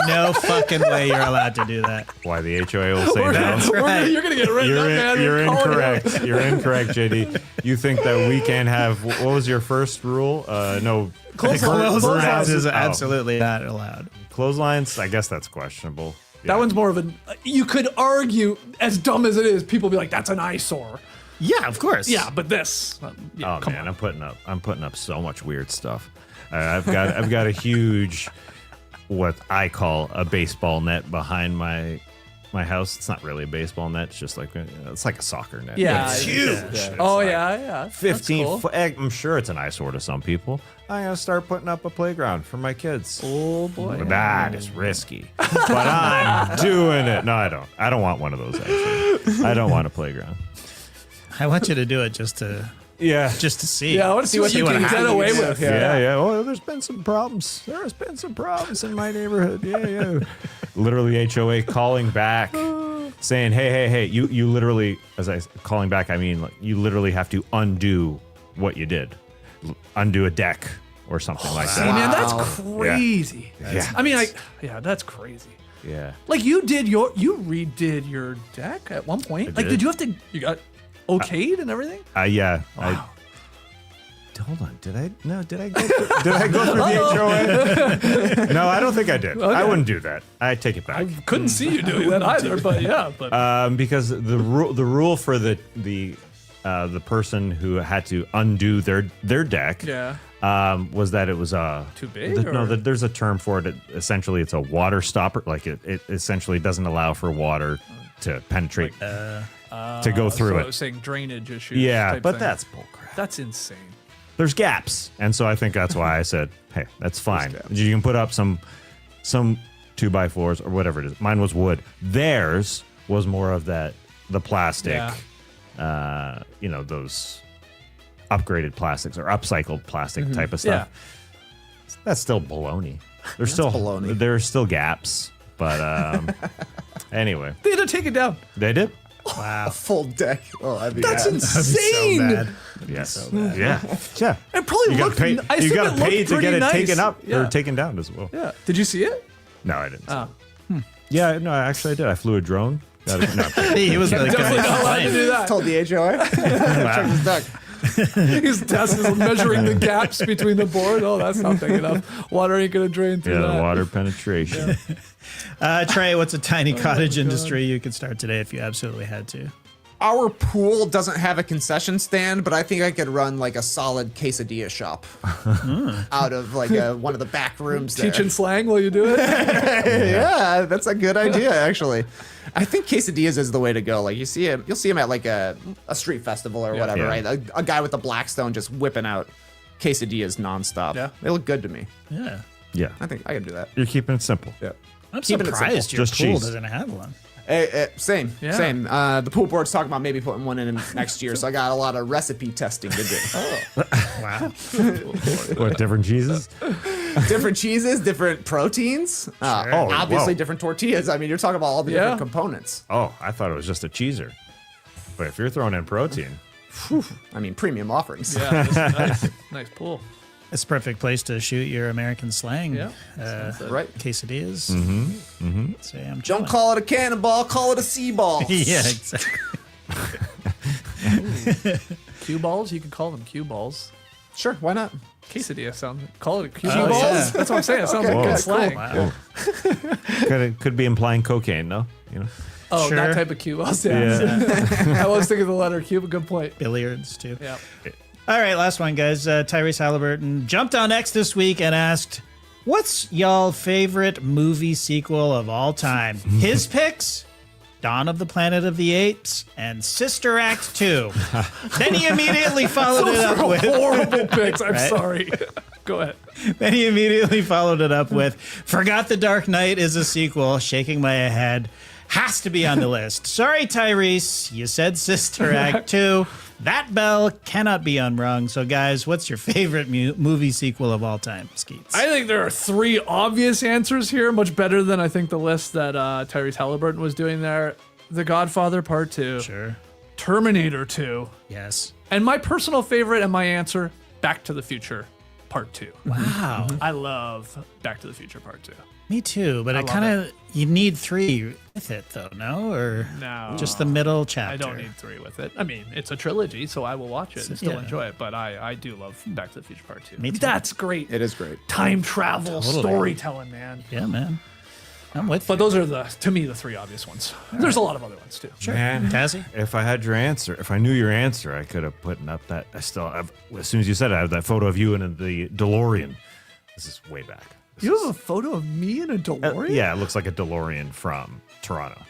Speaker 4: No fucking way you're allowed to do that.
Speaker 2: Why the HOA will say no.
Speaker 4: That's right.
Speaker 1: You're gonna get written up, man.
Speaker 2: You're
Speaker 1: Calling
Speaker 2: incorrect. You're incorrect, JD. You think that we can have, what was your first rule? No.
Speaker 4: Clotheslines
Speaker 2: birdhouses.
Speaker 4: is
Speaker 2: Oh.
Speaker 4: absolutely not allowed.
Speaker 2: Clotheslines, I guess that's questionable.
Speaker 1: That one's more of an. You could argue, as dumb as it is, people be like, "That's an eyesore."
Speaker 4: Yeah, of course.
Speaker 1: Yeah, but this. Yeah,
Speaker 2: Oh
Speaker 1: come
Speaker 2: man,
Speaker 1: on.
Speaker 2: I'm putting up so much weird stuff. I've got a huge, what I call a baseball net behind my house. It's not really a baseball net. It's just like it's like a soccer net.
Speaker 1: Yeah,
Speaker 2: But it's
Speaker 1: yeah.
Speaker 2: huge.
Speaker 1: Yeah.
Speaker 2: It's
Speaker 1: Oh
Speaker 2: like
Speaker 1: yeah.
Speaker 2: 15
Speaker 1: That's cool.
Speaker 2: foot. I'm sure it's an eyesore to some people. I'm gonna start putting up a playground for my kids.
Speaker 1: Oh boy.
Speaker 2: But that is risky. But I'm doing it. No, I don't. I don't want one of those. Actually, I don't want a playground.
Speaker 4: I want you to do it just to
Speaker 2: Yeah.
Speaker 4: see.
Speaker 1: Yeah, I want to see what you
Speaker 4: what
Speaker 1: can get
Speaker 4: happens.
Speaker 1: away with.
Speaker 2: Yeah. Oh, there's been some problems. There has been some problems in my neighborhood. Yeah. Literally HOA calling back, saying, hey. You literally, calling back, I mean, like, you literally have to undo what you did. Undo a deck or something like
Speaker 1: See,
Speaker 2: that.
Speaker 1: man, that's crazy.
Speaker 2: Yeah.
Speaker 1: I mean, that's crazy.
Speaker 2: Yeah.
Speaker 1: Like you redid your deck at one point. Like,
Speaker 2: did.
Speaker 1: did you have to? You got okayed and everything?
Speaker 2: Yeah.
Speaker 1: Wow.
Speaker 2: Hold on. Did I go through the HOA? No, I don't think I did. I wouldn't do that. I take it back.
Speaker 1: I couldn't see you doing that either, but yeah. But
Speaker 2: Because the rule for the person who had to undo their deck
Speaker 1: yeah.
Speaker 2: was that it was
Speaker 1: Too big, or?
Speaker 2: there's a term for it. Essentially, it's a water stopper. Like it essentially doesn't allow for water to penetrate to go through
Speaker 1: so
Speaker 2: it.
Speaker 1: I was saying drainage issues.
Speaker 2: Yeah,
Speaker 1: type
Speaker 2: but
Speaker 1: thing.
Speaker 2: that's bullcrap.
Speaker 1: that's insane.
Speaker 2: There's gaps, and so I think that's why I said, hey, that's fine. You can put up some 2x4s or whatever it is. Mine was wood. Theirs was more of the plastic.
Speaker 1: Yeah.
Speaker 2: Those upgraded plastics or upcycled plastic type of stuff. That's still baloney. There's still
Speaker 3: baloney.
Speaker 2: There's still gaps, but anyway,
Speaker 1: They had to take it down.
Speaker 2: they did.
Speaker 4: Wow.
Speaker 3: Full deck. Oh, that'd be
Speaker 1: That's
Speaker 3: bad.
Speaker 1: insane.
Speaker 4: So bad.
Speaker 2: Yes. Yeah.
Speaker 1: It probably
Speaker 2: You got
Speaker 1: looked.
Speaker 2: to pay.
Speaker 1: I
Speaker 2: You
Speaker 1: assume
Speaker 2: got
Speaker 1: it
Speaker 2: to
Speaker 1: looked
Speaker 2: pay to
Speaker 1: pretty
Speaker 2: get it
Speaker 1: nice.
Speaker 2: taken up
Speaker 1: Yeah.
Speaker 2: or taken down as well.
Speaker 1: Yeah. Did you see it?
Speaker 2: No, I didn't.
Speaker 1: Oh.
Speaker 2: Yeah, no, actually I did. I flew a drone. Got it. No.
Speaker 4: He was really good.
Speaker 1: Definitely not allowed to do that.
Speaker 3: Told the HOA. Check his deck.
Speaker 1: His desk is measuring the gaps between the board. Oh, that's not big enough. Water ain't gonna drain through
Speaker 2: Yeah,
Speaker 1: that.
Speaker 2: the water penetration.
Speaker 4: Trey, what's a tiny cottage industry you could start today if you absolutely had to?
Speaker 3: Our pool doesn't have a concession stand, but I think I could run like a solid quesadilla shop out of like one of the back rooms there.
Speaker 1: Teaching slang while you do it.
Speaker 3: Yeah, that's a good idea, actually. I think quesadillas is the way to go. Like you'll see him at like a street festival or whatever,
Speaker 2: Yeah.
Speaker 3: right? A guy with a Blackstone just whipping out quesadillas nonstop.
Speaker 1: Yeah.
Speaker 3: They look good to me.
Speaker 4: Yeah.
Speaker 2: Yeah.
Speaker 3: I think I can do that.
Speaker 2: You're keeping it simple.
Speaker 3: Yeah.
Speaker 4: I'm
Speaker 3: Keeping it
Speaker 4: surprised
Speaker 3: simple.
Speaker 4: your
Speaker 2: Just
Speaker 4: pool
Speaker 2: cheese.
Speaker 4: doesn't have one.
Speaker 3: Same.
Speaker 1: Yeah.
Speaker 3: Same. The pool board's talking about maybe putting one in next year, so I got a lot of recipe testing to do.
Speaker 4: Wow.
Speaker 2: What, different cheeses?
Speaker 3: Different cheeses, different proteins.
Speaker 2: Oh,
Speaker 3: obviously
Speaker 2: whoa.
Speaker 3: different tortillas. I mean, you're talking about all the
Speaker 1: Yeah.
Speaker 3: different components.
Speaker 2: Oh, I thought it was just a cheeser. But if you're throwing in protein,
Speaker 3: I mean, premium offerings.
Speaker 1: Yeah, that's nice pool.
Speaker 4: It's a perfect place to shoot your American slang.
Speaker 1: Yeah.
Speaker 3: Right.
Speaker 4: Quesadillas. Say I'm
Speaker 3: Don't
Speaker 4: chilling.
Speaker 3: call it a cannonball, call it a sea ball.
Speaker 4: Yeah, exactly.
Speaker 1: Cue balls? You could call them cue balls.
Speaker 3: Sure, why not?
Speaker 1: Quesadilla sounds. Call it a cue
Speaker 4: Oh,
Speaker 1: balls.
Speaker 4: yeah.
Speaker 1: That's what I'm saying. It sounds like
Speaker 2: Whoa.
Speaker 1: good slang.
Speaker 4: Wow.
Speaker 2: Could be implying cocaine, no?
Speaker 1: Oh,
Speaker 4: Sure.
Speaker 1: that type of cue balls. Yeah. I was thinking of the letter Q, but good point.
Speaker 4: Billiards, too.
Speaker 1: Yeah.
Speaker 4: All right, last one, guys. Tyrese Halliburton jumped on X this week and asked, what's y'all favorite movie sequel of all time? His picks? Dawn of the Planet of the Apes and Sister Act 2. Then he immediately followed it up with
Speaker 1: Horrible picks. I'm
Speaker 4: Right?
Speaker 1: sorry. Go ahead.
Speaker 4: Then he immediately followed it up with Forgot the Dark Knight is a sequel, shaking my head. Has to be on the list. Sorry, Tyrese. You said Sister Act 2. That bell cannot be unrung. So, guys, what's your favorite movie sequel of all time, Skeets?
Speaker 1: I think there are three obvious answers here, much better than I think the list that Tyrese Halliburton was doing there. The Godfather Part 2.
Speaker 4: Sure.
Speaker 1: Terminator 2.
Speaker 4: Yes.
Speaker 1: And my personal favorite and my answer, Back to the Future Part 2.
Speaker 4: Wow.
Speaker 1: I love Back to the Future Part 2.
Speaker 4: Me too, but I
Speaker 1: love
Speaker 4: kind of you need 3 with it though, no? Or
Speaker 1: No.
Speaker 4: just the middle chapter.
Speaker 1: I don't need 3 with it. I mean, it's a trilogy, so I will watch it and still
Speaker 4: Yeah.
Speaker 1: enjoy it, but I do love Back to the Future Part 2.
Speaker 4: Me too.
Speaker 1: That's great.
Speaker 3: It is great.
Speaker 1: Time travel
Speaker 4: Totally.
Speaker 1: storytelling, man.
Speaker 4: Yeah, man. I'm with
Speaker 1: But those are to me, the 3 obvious ones. There's a lot of other ones too.
Speaker 4: you.
Speaker 2: Man,
Speaker 4: Tazzy?
Speaker 2: if I had your answer, if I knew your answer, I could have put up that. I still have. As soon as you said it, I have that photo of you in the DeLorean. This is way back.
Speaker 1: You have a photo of me in a DeLorean?
Speaker 2: Yeah, it looks like a DeLorean from Toronto.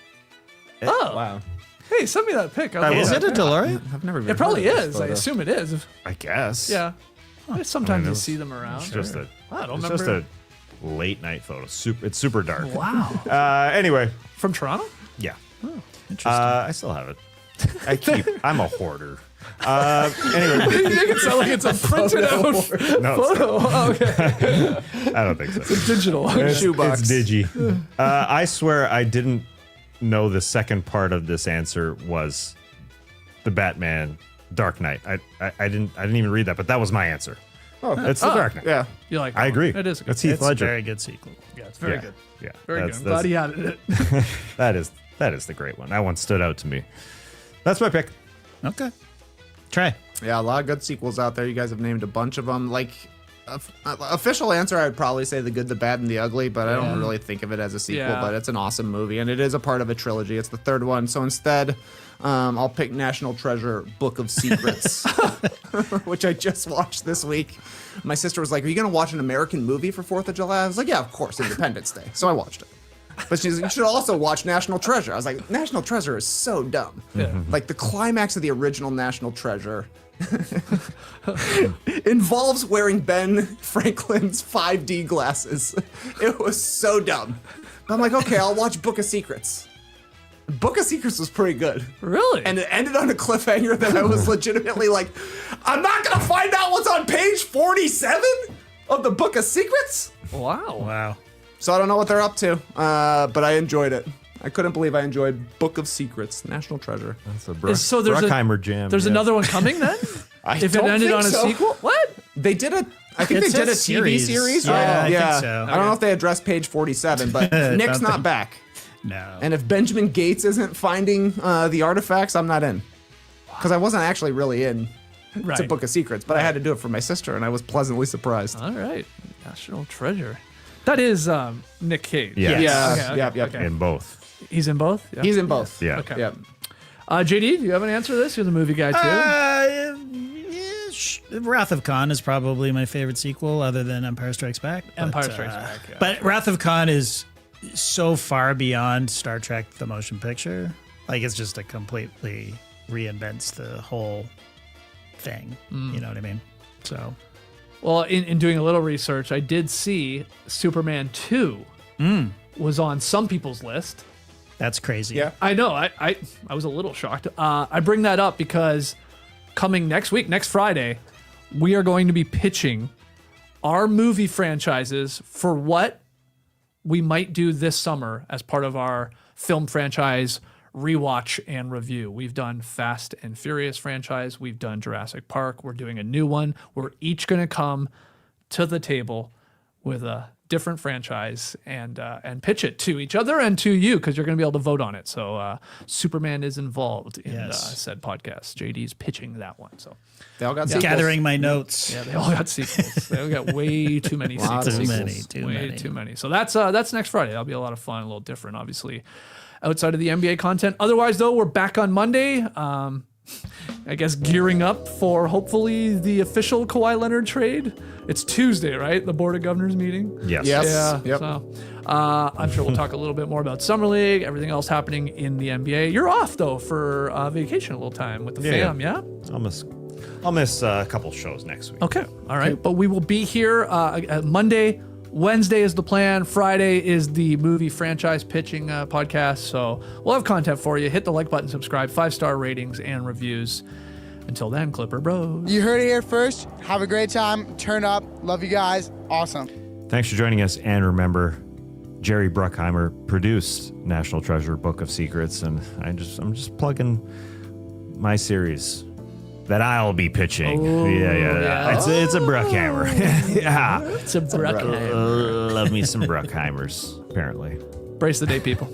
Speaker 1: Oh,
Speaker 3: Wow.
Speaker 1: hey, send me that pic.
Speaker 2: I
Speaker 4: Is
Speaker 2: will.
Speaker 4: it a DeLorean?
Speaker 3: I've never even
Speaker 1: It probably
Speaker 3: heard of this
Speaker 1: is. I
Speaker 3: photo.
Speaker 1: assume it is.
Speaker 2: I guess.
Speaker 1: Yeah. Sometimes you
Speaker 2: it's-
Speaker 1: see them around.
Speaker 2: It's just a.
Speaker 1: I don't
Speaker 2: it's
Speaker 1: remember.
Speaker 2: just a late night photo. It's super dark.
Speaker 1: Wow.
Speaker 2: Anyway,
Speaker 1: From Toronto?
Speaker 2: yeah.
Speaker 4: Interesting.
Speaker 2: I still have it. I'm a hoarder. Anyway,
Speaker 1: You make it sound like it's a printed out
Speaker 2: no, it's
Speaker 1: photo. Oh, okay.
Speaker 2: not. I don't think so.
Speaker 1: Digital.
Speaker 3: Shoebox.
Speaker 2: It's digi. I swear I didn't know the second part of this answer was the Batman Dark Knight. I didn't even read that, but that was my answer.
Speaker 3: Oh,
Speaker 2: It's the Dark Knight.
Speaker 3: yeah.
Speaker 1: You like
Speaker 2: I
Speaker 1: that
Speaker 2: agree.
Speaker 1: one. It is a good
Speaker 2: That's Heath
Speaker 4: It's a
Speaker 2: Ledger.
Speaker 4: very good sequel.
Speaker 1: Yeah, it's very
Speaker 2: Yeah.
Speaker 1: good.
Speaker 2: Yeah.
Speaker 1: Very good.
Speaker 2: That's-
Speaker 1: I'm glad he added it.
Speaker 2: that is the great one. That one stood out to me. That's my pick.
Speaker 4: Okay. Try.
Speaker 3: Yeah, a lot of good sequels out there. You guys have named a bunch of them. Like, official answer, I would probably say The Good, the Bad, and the Ugly, but I don't really think of it as a sequel,
Speaker 1: Yeah.
Speaker 3: but it's an awesome movie, and it is a part of a trilogy. It's the third one, so instead, I'll pick National Treasure, Book of Secrets, which I just watched this week. My sister was like, are you going to watch an American movie for 4th of July? I was like, yeah, of course, Independence Day. So I watched it. But she's like, you should also watch National Treasure. I was like, National Treasure is so dumb. Like, the climax of the original National Treasure involves wearing Ben Franklin's 5D glasses. It was so dumb. But I'm like, okay, I'll watch Book of Secrets. Book of Secrets was pretty good.
Speaker 1: Really?
Speaker 3: And it ended on a cliffhanger that I was legitimately like, I'm not going to find out what's on page 47 of the Book of Secrets?
Speaker 1: wow.
Speaker 4: Wow.
Speaker 3: So I don't know what they're up to, but I enjoyed it. I couldn't believe I enjoyed Book of Secrets, National Treasure.
Speaker 2: That's a
Speaker 1: So there's
Speaker 2: Bruckheimer jam.
Speaker 1: There's
Speaker 2: yeah.
Speaker 1: another one coming then? If it
Speaker 3: don't
Speaker 1: ended
Speaker 3: think
Speaker 1: on a
Speaker 3: so.
Speaker 1: sequel? What?
Speaker 3: They did a, I think
Speaker 4: It's
Speaker 3: they did
Speaker 4: a
Speaker 3: a TV
Speaker 4: series.
Speaker 3: series.
Speaker 4: Yeah,
Speaker 3: right?
Speaker 4: I think so.
Speaker 3: I don't know if they addressed page 47, but Nick's
Speaker 4: Don't
Speaker 3: not
Speaker 4: think-
Speaker 3: back.
Speaker 4: No.
Speaker 3: And if Benjamin Gates isn't finding the artifacts, I'm not in. Because I wasn't actually really in
Speaker 1: Right.
Speaker 3: to Book of Secrets, but I had to do it for my sister, and I was pleasantly surprised.
Speaker 1: All right. National Treasure. That is Nick Cage.
Speaker 2: Yeah.
Speaker 3: Yeah,
Speaker 1: Okay, okay,
Speaker 3: yep, yep.
Speaker 1: okay.
Speaker 2: in both.
Speaker 1: He's in both? Yeah.
Speaker 3: He's in both.
Speaker 2: Yeah.
Speaker 1: Okay.
Speaker 3: Yep.
Speaker 1: JD, do you have an answer to this? You're the movie guy too.
Speaker 4: Wrath of Khan is probably my favorite sequel, other than Empire Strikes Back.
Speaker 1: Empire Strikes Back, yeah.
Speaker 4: But Wrath of Khan is so far beyond Star Trek: The Motion Picture. Like, it's just a completely reinvents the whole thing. You know what I mean? So
Speaker 1: Well, in doing a little research, I did see Superman 2 was on some people's list.
Speaker 4: that's crazy.
Speaker 3: Yeah.
Speaker 1: I know. I was a little shocked. I bring that up because coming next week, next Friday, we are going to be pitching our movie franchises for what we might do this summer as part of our film franchise rewatch and review. We've done Fast and Furious franchise. We've done Jurassic Park. We're doing a new one. We're each going to come to the table with a different franchise and pitch it to each other and to you because you're going to be able to vote on it. So Superman is involved in said podcast. JD's pitching that one. So
Speaker 3: They all got sequels.
Speaker 4: Gathering my notes.
Speaker 1: yeah, they all got sequels. They all got way too many sequels. Too many. So that's next Friday. That'll be a lot of fun, a little different, obviously, outside of the NBA content. Otherwise, though, we're back on Monday. I guess gearing up for hopefully the official Kawhi Leonard trade. It's Tuesday, right? The Board of Governors meeting.
Speaker 2: Yes.
Speaker 1: Yeah.
Speaker 3: Yep.
Speaker 1: So I'm sure we'll talk a little bit more about Summer League, everything else happening in the NBA. You're off though for vacation a little time with the fam, yeah?
Speaker 2: I'll miss a couple shows next week.
Speaker 1: Okay. All right. But we will be here Monday. Wednesday is the plan. Friday is the movie franchise pitching podcast. So we'll have content for you. Hit the like button, subscribe, 5-star ratings and reviews. Until then, Clipper Bros.
Speaker 6: You heard it here first. Have a great time. Turn up. Love you guys. Awesome.
Speaker 2: Thanks for joining us. And remember, Jerry Bruckheimer produced National Treasure Book of Secrets. And I'm just plugging my series that I'll be pitching. Yeah. It's a Bruckheimer. Yeah.
Speaker 1: It's a Bruckheimer.
Speaker 2: Love me some Bruckheimers, apparently.
Speaker 1: Brace the day, people.